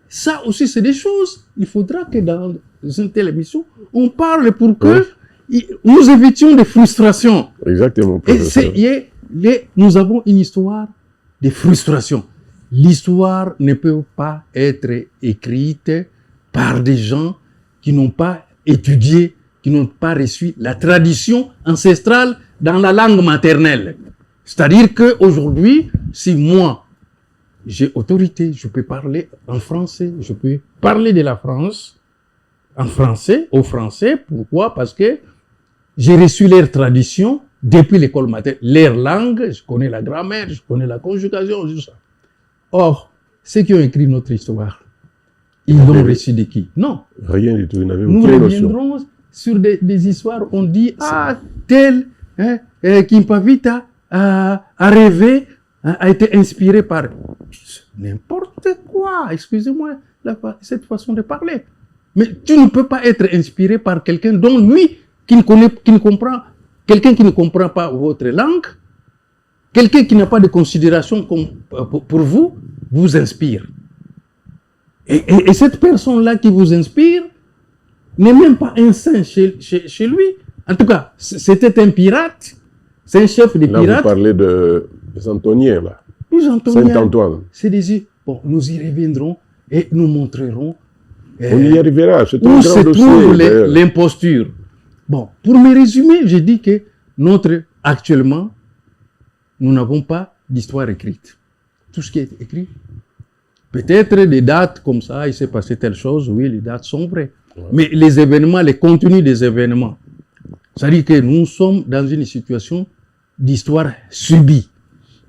Ça aussi, c'est des choses. Il faudra que dans une telle émission, on parle pour que nous évitions des frustrations. Exactement. Et nous avons une histoire de frustration. L'histoire ne peut pas être écrite par des gens qui n'ont pas étudié, qui n'ont pas reçu la tradition ancestrale dans la langue maternelle. C'est-à-dire qu'aujourd'hui, si moi, j'ai autorité, je peux parler en français, je peux parler de la France en français, aux Français. Pourquoi? Parce que j'ai reçu leur tradition depuis l'école maternelle, leur langue, je connais la grammaire, je connais la conjugation, tout ça. Or, ceux qui ont écrit notre histoire, ils l'ont reçu de qui? Non. Rien du tout, vous n'avez Nous aucune reviendrons notion. sur des histoires, on dit, tel, Kimpavita a rêvé, a été inspiré par n'importe quoi, excusez-moi cette façon de parler. Mais tu ne peux pas être inspiré par quelqu'un dont lui, quelqu'un qui ne comprend pas votre langue, quelqu'un qui n'a pas de considération pour vous, vous inspire. Et cette personne-là qui vous inspire n'est même pas un saint chez lui. En tout cas, c'était un pirate, c'est un chef de pirates. Là, vous parlez des Antoniens, là. Saint-Antoine. C'est des... Bon, nous y reviendrons et nous montrerons on y arrivera, c'est un où grand se dossier, trouve d'ailleurs. l'imposture. Bon, pour me résumer, j'ai dit que actuellement, nous n'avons pas d'histoire écrite. Tout ce qui est écrit, peut-être des dates comme ça, il s'est passé telle chose, oui, les dates sont vraies. Ouais. Mais les événements, les contenus des événements, c'est-à-dire que nous sommes dans une situation d'histoire subie.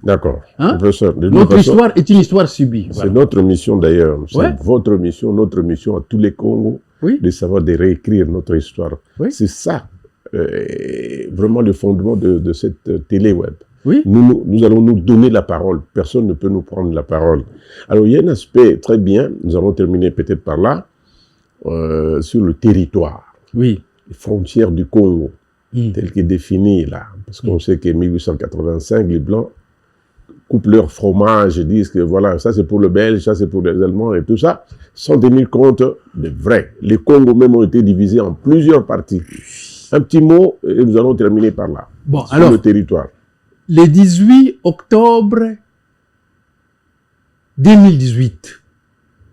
D'accord. Hein? Notre histoire est une histoire subie. C'est notre mission d'ailleurs. C'est votre mission, notre mission à tous les Congos, de savoir de réécrire notre histoire. Oui. C'est ça, vraiment le fondement de cette télé-web. Oui. Nous allons nous donner la parole. Personne ne peut nous prendre la parole. Alors, il y a un aspect très bien, nous allons terminer peut-être par là, sur le territoire. Oui. Les frontières du Congo, telles qu'elles définies là. Parce qu'on sait qu'en 1885, les Blancs coupent leur fromage et disent que voilà, ça c'est pour le Belge, ça c'est pour les Allemands et tout ça, sans tenir compte de vrai. Les Congos même ont été divisés en plusieurs parties. Un petit mot et nous allons terminer par là. Bon, sur alors, le territoire. Le 18 octobre 2018,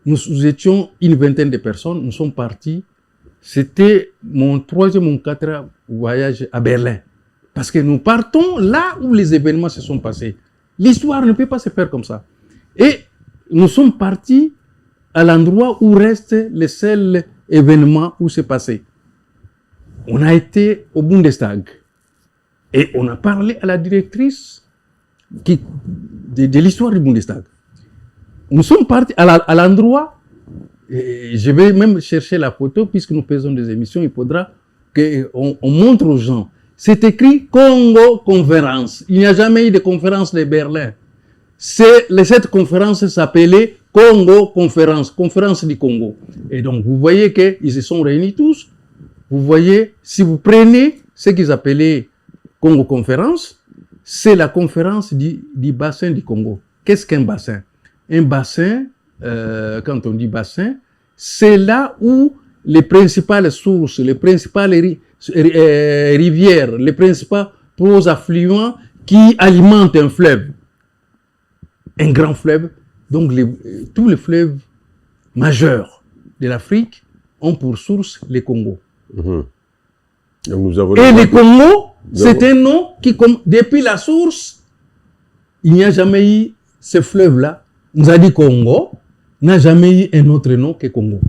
nous étions une vingtaine de personnes, nous sommes partis. C'était mon 3e ou 4e voyage à Berlin. Parce que nous partons là où les événements se sont passés. L'histoire ne peut pas se faire comme ça. Et nous sommes partis à l'endroit où reste le seul événement où c'est passé. On a été au Bundestag. Et on a parlé à la directrice de l'histoire du Bundestag. Nous sommes partis à l'endroit, et je vais même chercher la photo, puisque nous faisons des émissions, il faudra qu'on montre aux gens. C'est écrit Congo Conférence. Il n'y a jamais eu de conférence de Berlin. Cette conférence s'appelait Congo Conférence, conférence du Congo. Et donc, vous voyez qu'ils se sont réunis tous. Vous voyez, si vous prenez ce qu'ils appelaient Congo Conférence, c'est la conférence du bassin du Congo. Qu'est-ce qu'un bassin? Un bassin, quand on dit bassin, c'est là où les principales sources, les principales rivières, les principaux affluents qui alimentent un fleuve. Un grand fleuve. Donc, tous les fleuves majeurs de l'Afrique ont pour source les Congos. Donc nous avons Et les Congos, c'est un nom qui, depuis la source, il n'y a jamais eu ce fleuve-là. On a dit Congo, n'a jamais eu un autre nom que Congo.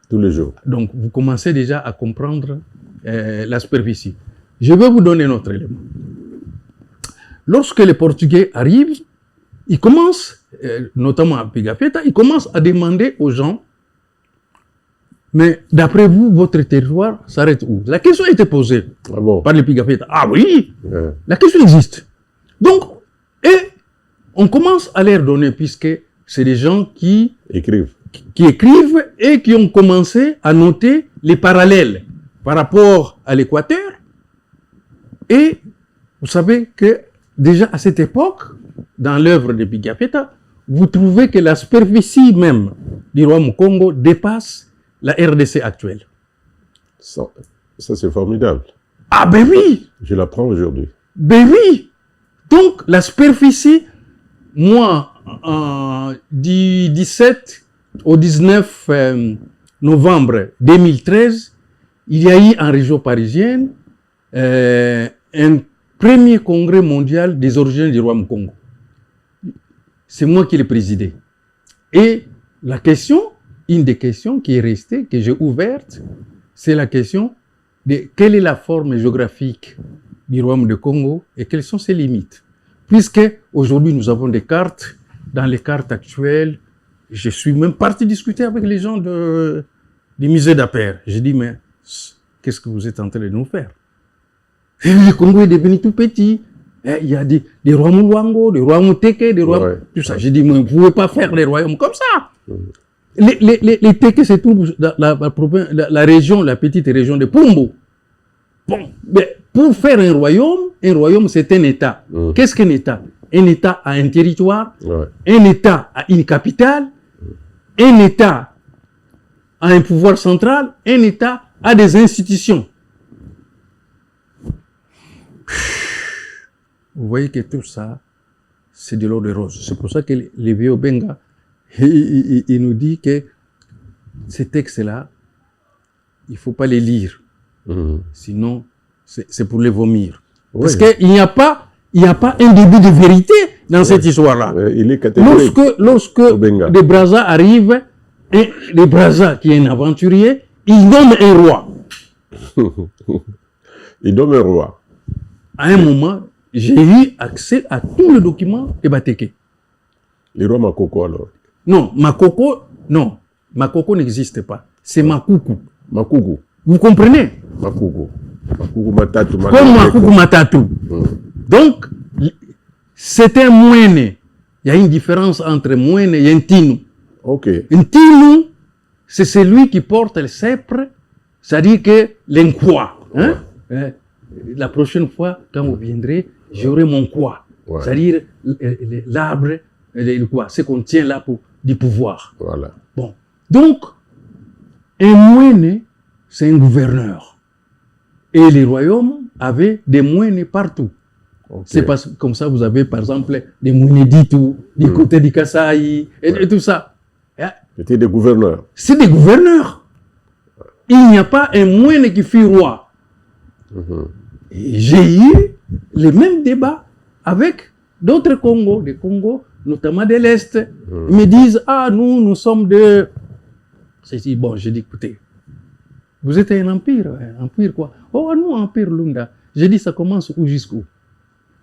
tous les jours. Donc, vous commencez déjà à comprendre la superficie. Je vais vous donner un autre élément. Lorsque les Portugais arrivent, ils commencent, notamment à Pigafetta, ils commencent à demander aux gens, mais d'après vous, votre territoire s'arrête où? La question a été posée par les Pigafetta. Ah oui, la question existe. Donc, et on commence à leur donner, puisque c'est des gens qui écrivent et qui ont commencé à noter les parallèles par rapport à l'Équateur. Et vous savez que déjà à cette époque, dans l'œuvre de Pigafetta, vous trouvez que la superficie même du royaume Congo dépasse la RDC actuelle. Ça c'est formidable. Ah ben oui! Je l'apprends aujourd'hui. Ben oui! Donc la superficie, moi, du 17 au 19 novembre 2013, il y a eu en région parisienne un premier congrès mondial des origines du royaume Congo. C'est moi qui l'ai présidé. Et la question, une des questions qui est restée, que j'ai ouverte, c'est la question de quelle est la forme géographique du royaume de Congo et quelles sont ses limites. Puisque aujourd'hui nous avons des cartes, dans les cartes actuelles, je suis même parti discuter avec les gens du musée d'Aper. J'ai dit, mais qu'est-ce que vous êtes en train de nous faire? Le Congo est devenu tout petit. Il y a des royaumes Luango, des royaumes Teke, des royaumes... tout ça. J'ai dit, mais vous ne pouvez pas faire des royaumes comme ça. Les Teke se trouvent dans la région, la petite région de Pumbo. Bon, mais pour faire un royaume, c'est un État. Qu'est-ce qu'un État? Un État a un territoire, un État a une capitale, un État a un pouvoir central, un État a des institutions. Vous voyez que tout ça, c'est de l'eau de rose. C'est pour ça que les vieux Benga, il nous dit que ces textes-là, il ne faut pas les lire. Sinon, c'est pour les vomir. Parce qu'il n'y a pas un début de vérité dans cette histoire-là. Il est catégorique. Lorsque des Brazza arrivent, et les Brazza, qui est un aventurier, il nomme un roi. Il nomme un roi. À un moment, j'ai eu accès à tous les documents de Bateke. Le roi Makoko alors? Non, Makoko n'existe pas. C'est Makuku. Makuku. Vous comprenez? Makuku. Makuku Matatu. Comme Makuku Matatu. Donc, c'est un Mwene. Il y a une différence entre Mwene et Ntinu. Ok. Ntinu, c'est celui qui porte le sceptre, c'est-à-dire que l'Nkwa. Hein? La prochaine fois, quand vous viendrez, j'aurai mon quoi. C'est-à-dire l'arbre, ce qu'on tient là pour du pouvoir. Voilà. Bon. Donc, un Mwene, c'est un gouverneur. Et les royaumes avaient des Mwene partout. C'est comme ça vous avez, par exemple, des Mwene Ditu, du côté du Kasaï, et tout ça. C'était des gouverneurs. C'est des gouverneurs. Il n'y a pas un Mwene qui fut roi. Et j'ai eu les mêmes débats avec d'autres Congos, des Congos, notamment de l'Est. Ils me disent, nous sommes de... Bon, j'ai dit, écoutez, vous êtes un empire quoi? Oh, nous, empire Lunda. J'ai dit, ça commence où jusqu'où?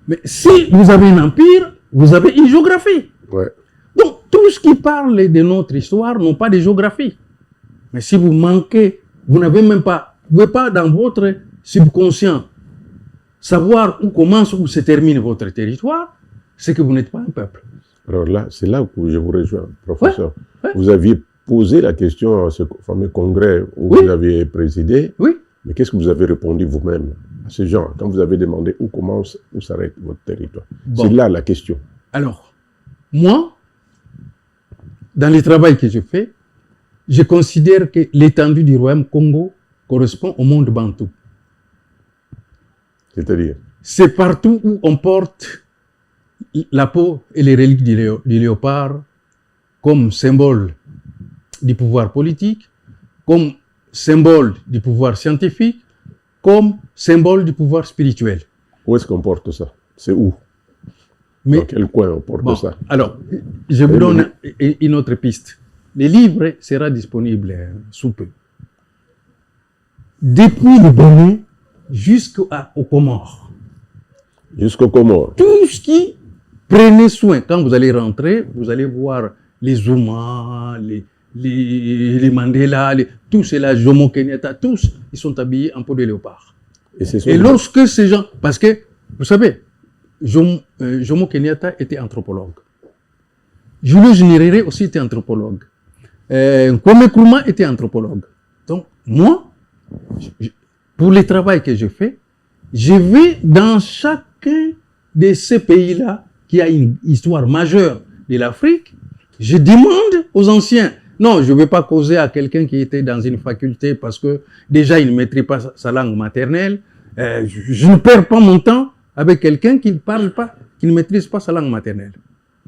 Mais si vous avez un empire, vous avez une géographie. Donc, tout ce qui parle de notre histoire n'ont pas de géographie. Mais si vous manquez, vous n'avez même pas, vous ne pouvez pas dans votre subconscient savoir où commence, où se termine votre territoire, c'est que vous n'êtes pas un peuple. Alors là, c'est là où je vous rejoins, professeur. Vous aviez posé la question à ce fameux congrès où vous aviez présidé. Mais qu'est-ce que vous avez répondu vous-même à ces gens quand vous avez demandé où commence, où s'arrête votre territoire? C'est là la question. Alors, moi, dans le travail que je fais, je considère que l'étendue du royaume Congo correspond au monde bantou. C'est-à-dire? C'est partout où on porte la peau et les reliques du léopard comme symbole du pouvoir politique, comme symbole du pouvoir scientifique, comme symbole du pouvoir spirituel. Où est-ce qu'on porte ça? C'est où? Mais, dans quel coin on porte ça? Alors, je vous donne une autre piste. Le livre sera disponible sous peu. Depuis le Bénin jusqu'aux Comores. Jusqu'aux Comores. Tout ce qui prenez soin. Quand vous allez rentrer, vous allez voir les Zuma, les Mandela, tous ceux-là, Jomo Kenyatta, tous, ils sont habillés en peau de léopard. Et lorsque ces gens... Parce que, vous savez, Jomo Kenyatta était anthropologue. Julius Nyerere aussi était anthropologue. Kwame Nkrumah était anthropologue. Donc, moi, pour le travail que je fais, je vais dans chacun de ces pays-là qui a une histoire majeure de l'Afrique. Je demande aux anciens. Non, je ne vais pas causer à quelqu'un qui était dans une faculté parce que déjà il ne maîtrise pas sa langue maternelle. Je ne perds pas mon temps avec quelqu'un qui ne parle pas, qui ne maîtrise pas sa langue maternelle.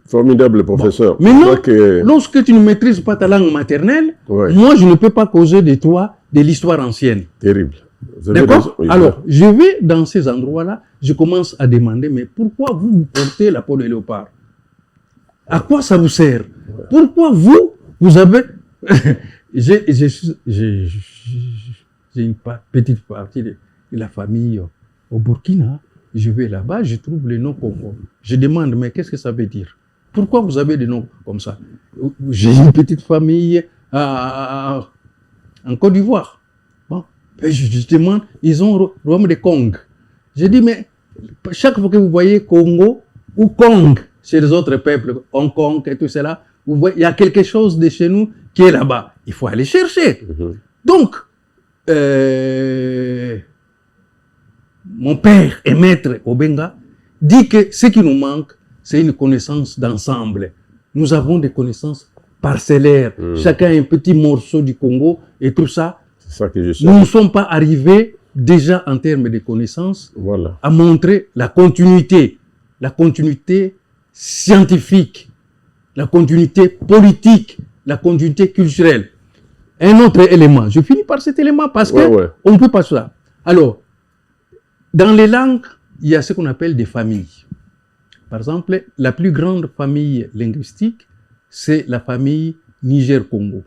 Formidable professeur. Bon. Maintenant, lorsque tu ne maîtrises pas ta langue maternelle, moi je ne peux pas causer de toi de l'histoire ancienne. Terrible. D'accord? Oui, alors, je vais dans ces endroits-là, je commence à demander, mais pourquoi vous portez la peau de léopard? À quoi ça vous sert? Pourquoi vous avez... J'ai une petite partie de la famille au Burkina. Je vais là-bas, je trouve le nom Congo. Je demande, mais qu'est-ce que ça veut dire? Pourquoi vous avez des noms comme ça? J'ai une petite famille en Côte d'Ivoire. Bon. Et je demande, ils ont Royaume de Kong. Je dis, mais chaque fois que vous voyez Congo ou Kong chez les autres peuples, Hong Kong et tout cela, vous voyez, il y a quelque chose de chez nous qui est là-bas. Il faut aller chercher. Donc, mon père et maître Obenga dit que ce qui nous manque, c'est une connaissance d'ensemble. Nous avons des connaissances parcellaires. Chacun a un petit morceau du Congo et tout ça. C'est ça que je sais. Nous ne sommes pas arrivés déjà en termes de connaissances à montrer la continuité scientifique, la continuité politique, la continuité culturelle. Un autre élément, je finis par cet élément parce que on ne peut pas ça. Alors, dans les langues, il y a ce qu'on appelle des familles. Par exemple, la plus grande famille linguistique, c'est la famille Niger-Congo.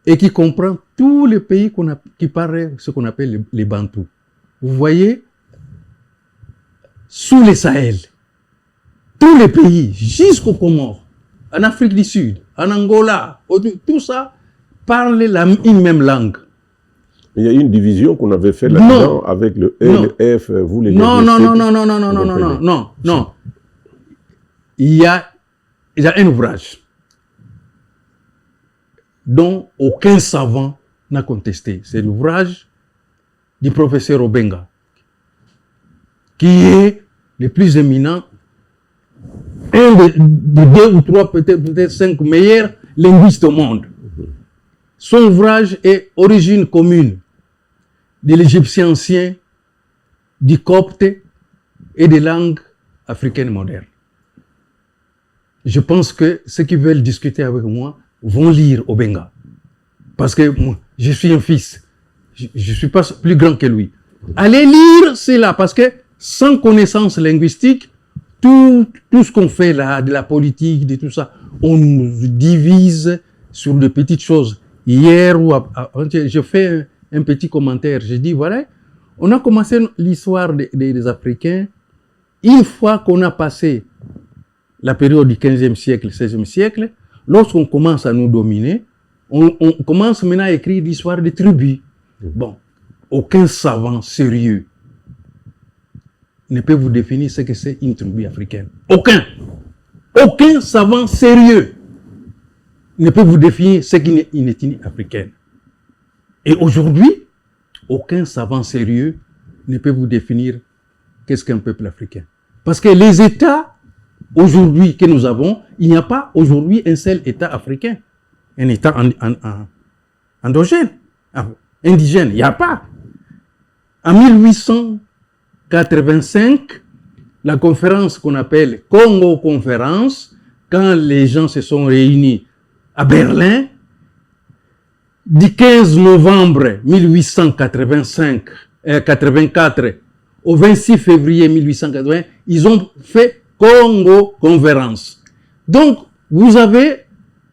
Et qui comprend tous les pays qui parlent ce qu'on appelle les Bantous. Vous voyez, sous les Sahel, tous les pays, jusqu'aux Comores, en Afrique du Sud, en Angola, tout ça parle une même langue. Il y a une division qu'on avait fait là-dedans avec le E, le F, vous les non. Il y a un ouvrage dont aucun savant n'a contesté. C'est l'ouvrage du professeur Obenga, qui est le plus éminent, un des 2 ou 3, peut-être 5 meilleurs linguistes au monde. Son ouvrage est Origine commune de l'égyptien ancien, du copte et des langues africaines modernes. Je pense que ceux qui veulent discuter avec moi vont lire Obenga. Parce que moi, je suis un fils. Je ne suis pas plus grand que lui. Allez lire cela, parce que sans connaissance linguistique, tout ce qu'on fait là, de la politique, de tout ça, on nous divise sur de petites choses. Hier, je fais un petit commentaire. Je dis, voilà, on a commencé l'histoire des Africains. Une fois qu'on a passé la période du 15e siècle, 16e siècle, lorsqu'on commence à nous dominer, on commence maintenant à écrire l'histoire des tribus. Bon, aucun savant sérieux ne peut vous définir ce que c'est une tribu africaine. Aucun. Aucun savant sérieux ne peut vous définir ce qu'est une ethnie africaine. Et aujourd'hui, aucun savant sérieux ne peut vous définir qu'est-ce qu'un peuple africain. Parce que les États, aujourd'hui, que nous avons, il n'y a pas aujourd'hui un seul État africain. Un État endogène, indigène, il n'y a pas. En 1885, la conférence qu'on appelle Congo Conférence, quand les gens se sont réunis à Berlin, du 15 novembre 1884 au 26 février 1880, ils ont fait Congo Conférence. Donc, vous avez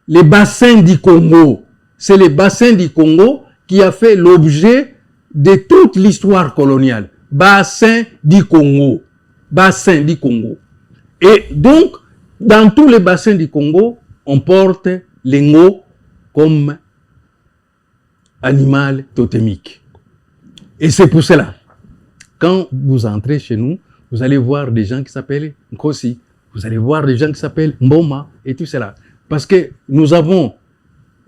les bassins du Congo. C'est les bassins du Congo qui a fait l'objet de toute l'histoire coloniale. Bassin du Congo. Bassin du Congo. Et donc, dans tous les bassins du Congo, on porte l'Engo comme animal totémique. Et c'est pour cela, quand vous entrez chez nous, vous allez voir des gens qui s'appellent Nkosi, vous allez voir des gens qui s'appellent Mboma et tout cela. Parce que nous avons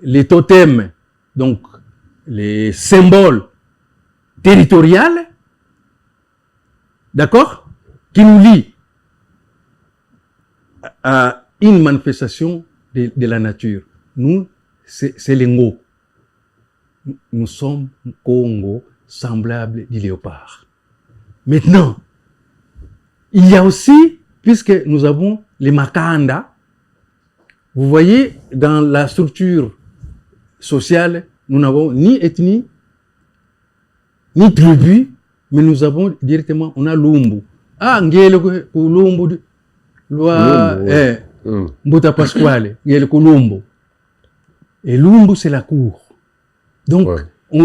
les totems, donc les symboles territoriaux, d'accord, qui nous lient à une manifestation de la nature. Nous, c'est l'Engo. Nous sommes Congo semblables du léopard. Maintenant, il y a aussi, puisque nous avons les Makanda, vous voyez, dans la structure sociale, nous n'avons ni ethnie, ni tribu, mais nous avons directement, on a Lumbu. Ah, ngele ko Lumbu, loi, Mbuta Pasquale, ngele ko Lumbu. Et Lumbu, c'est la cour. Donc,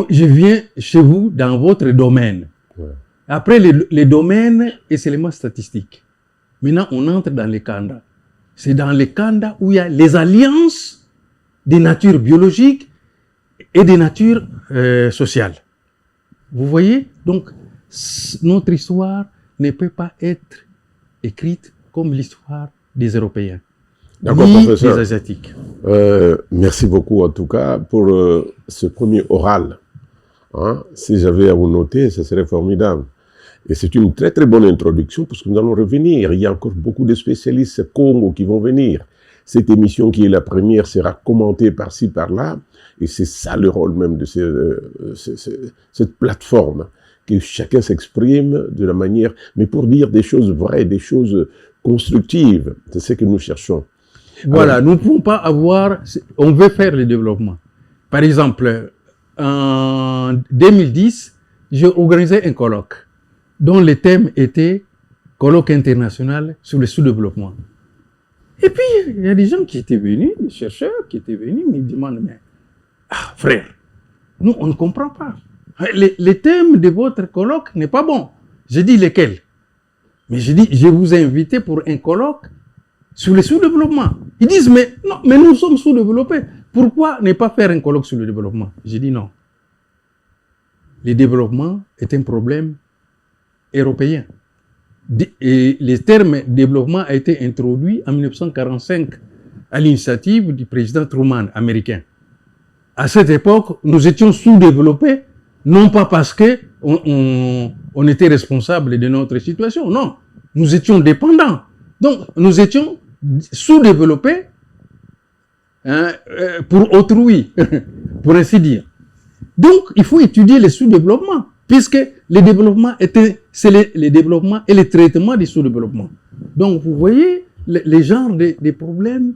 je viens chez vous dans votre domaine. Ouais. Après, les domaines, et c'est l'élément statistique. Maintenant, on entre dans les Kanda. C'est dans les Kanda où il y a les alliances des natures biologiques et des natures sociales. Vous voyez? Donc, notre histoire ne peut pas être écrite comme l'histoire des Européens. D'accord, ni professeur. Des Asiatiques. Merci beaucoup, en tout cas, pour ce premier oral. Hein? Si j'avais à vous noter, ce serait formidable. Et c'est une très très bonne introduction, parce que nous allons revenir. Il y a encore beaucoup de spécialistes Congo qui vont venir. Cette émission, qui est la première, sera commentée par-ci, par-là. Et c'est ça le rôle même de cette plateforme, que chacun s'exprime de la manière, mais pour dire des choses vraies, des choses constructives. C'est ce que nous cherchons. Voilà, alors, nous ne pouvons pas avoir... On veut faire le développement. Par exemple, en 2010, j'ai organisé un colloque dont le thème était colloque international sur le sous-développement. Et puis, il y a des gens qui étaient venus, des chercheurs qui étaient venus, me demandent, mais, frère, nous, on ne comprend pas. Le thème de votre colloque n'est pas bon. J'ai dit lequel? Mais j'ai dit, je vous ai invité pour un colloque sur le sous-développement. Ils disent, mais non, mais nous sommes sous-développés. Pourquoi ne pas faire un colloque sur le développement? J'ai dit non. Le développement est un problème européen. Et le terme développement a été introduit en 1945 à l'initiative du président Truman, américain. À cette époque, nous étions sous-développés, non pas parce que on était responsable de notre situation, non. Nous étions dépendants. Donc, nous étions sous-développés pour autrui, pour ainsi dire. Donc, il faut étudier le sous-développement, puisque le développement c'est le développement et le traitement du sous-développement. Donc, vous voyez les genres de problèmes.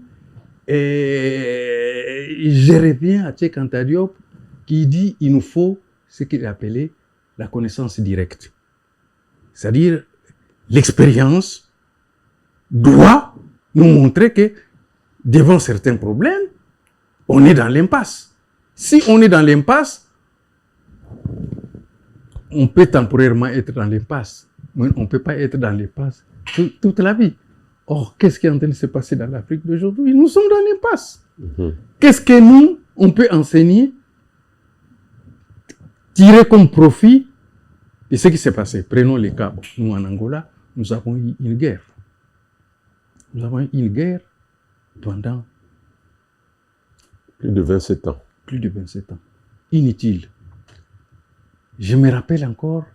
Et je reviens à Cheikh Anta Diop qui dit il nous faut ce qu'il appelait la connaissance directe. C'est-à-dire, l'expérience doit nous montrer que devant certains problèmes, on est dans l'impasse. Si on est dans l'impasse, on peut temporairement être dans l'impasse, mais on ne peut pas être dans l'impasse toute la vie. Or, qu'est-ce qui est en train de se passer dans l'Afrique d'aujourd'hui? Nous sommes dans l'impasse. Qu'est-ce que nous, on peut enseigner, tirer comme profit de ce qui s'est passé? Prenons les cas. Nous, en Angola, nous avons eu une guerre. Nous avons eu une guerre pendant plus de 27 ans. Plus de 27 ans. Inutile. Je me rappelle encore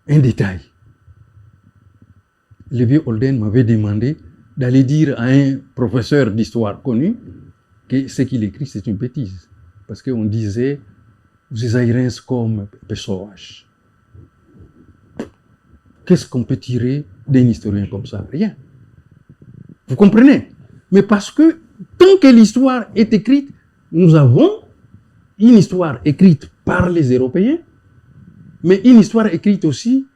un détail. Le vieux Holden m'avait demandé d'aller dire à un professeur d'histoire connu que ce qu'il écrit, c'est une bêtise. Parce qu'on disait, vous Aïrens comme pessoas. Qu'est-ce qu'on peut tirer d'un historien comme ça? Rien. Vous comprenez? Mais parce que tant que l'histoire est écrite, nous avons une histoire écrite par les Européens, mais une histoire écrite aussi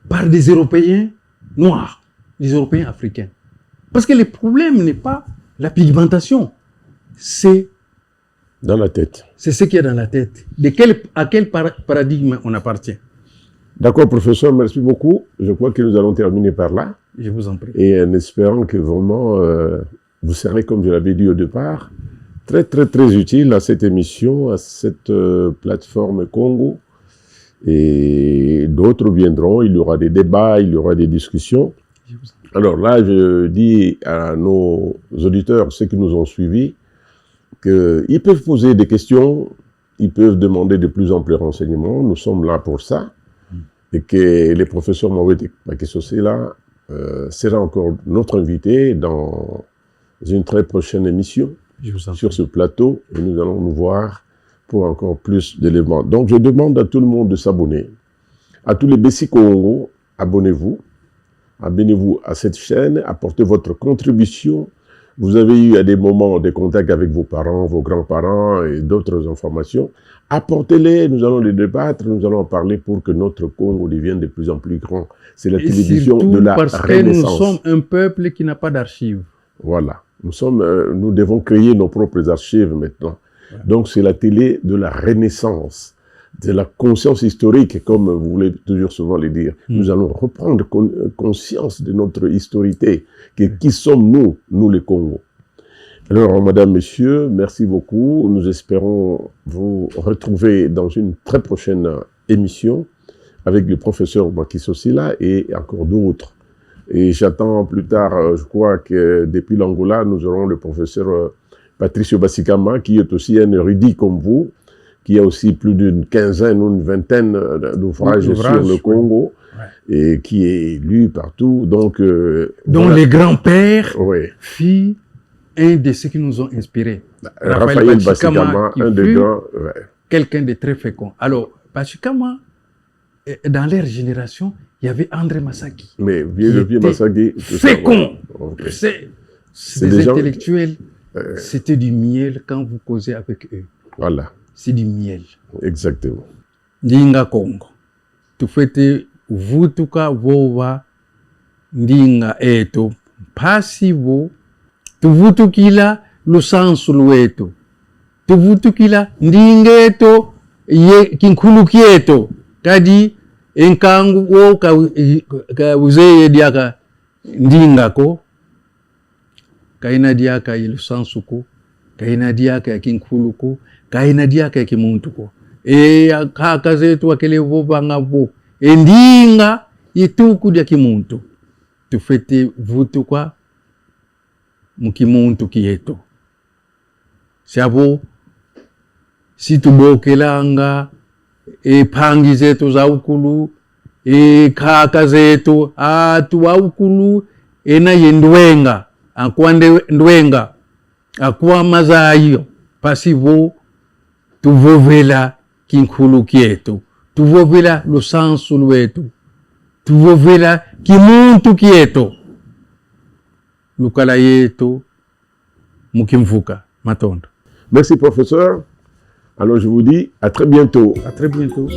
par des Européens noirs, les Européens africains. Parce que le problème n'est pas la pigmentation, c'est dans la tête. C'est ce qu'il y a dans la tête. À quel paradigme on appartient? D'accord, professeur, merci beaucoup. Je crois que nous allons terminer par là. Je vous en prie. Et en espérant que vraiment, vous serez, comme je l'avais dit au départ, très, très, très utile à cette émission, à cette plateforme Congo. Et d'autres viendront, il y aura des débats, il y aura des discussions. Alors là, je dis à nos auditeurs, ceux qui nous ont suivis, qu'ils peuvent poser des questions, ils peuvent demander de plus amples renseignements, nous sommes là pour ça, et que le professeur Mawete Makisosila sera encore notre invité dans une très prochaine émission sur ce plateau, et nous allons nous voir pour encore plus d'éléments. Donc je demande à tout le monde de s'abonner. À tous les Bessi Congo, abonnez-vous. Abonnez-vous à cette chaîne, apportez votre contribution. Vous avez eu à des moments des contacts avec vos parents, vos grands-parents et d'autres informations. Apportez-les, nous allons les débattre, nous allons en parler pour que notre Congo devienne de plus en plus grand. C'est la télévision de la parce Renaissance. Que nous sommes un peuple qui n'a pas d'archives. Voilà. Nous devons créer nos propres archives maintenant. Ouais. Donc c'est la télé de la Renaissance, de la conscience historique, comme vous voulez toujours souvent le dire. Nous allons reprendre conscience de notre historité. Qui sommes-nous, nous les Congos? Alors, madame, messieurs, merci beaucoup. Nous espérons vous retrouver dans une très prochaine émission avec le professeur Makisosila et encore d'autres. Et j'attends plus tard, je crois que depuis l'Angola, nous aurons le professeur Patricio Bassikama, qui est aussi un érudit comme vous, qui a aussi plus d'une quinzaine ou une vingtaine d'ouvrages sur le Congo, et qui est lu partout. Donc, dont voilà. Les grands-pères fit un de ceux qui nous ont inspirés. Raphaël Bassikama, un des grands. Quelqu'un de très fécond. Alors, Bassikama, dans leur génération, il y avait André Masaki. Mais le vieux Masaki. Fécond. C'est des intellectuels. C'était du miel quand vous causez avec eux. Voilà. C'est du miel. Exactement. Ndinga Congo. Tu fais vutuka vova ndinga eto pasivo tuvutukila lusansu lwetu tuvutukila ndingeto ye kinkhulu kyeto kadi enkangu wo ka uzeye diaka ndingako kaina diaka lusansu ko kaina diaka ya kinkhulu ko kaina diaka ya kimuntu ko kaka zetu akele vovanga vo endinga ituku dia kimuntu tufete vutu kwa mukimuntu kieto sabo situbokelanga pangi zetu za ukulu kaka zetu atuwa ukulu ena yendwenga akwande ndwenga akwa mazayo pasivo tuvovela kinkhulu kieto tuvovela lusansu lwetu tuvovela kimuntu kieto lukala yetu mukimvuka matondo. Merci professeur. Alors je vous dis à très bientôt. À très bientôt.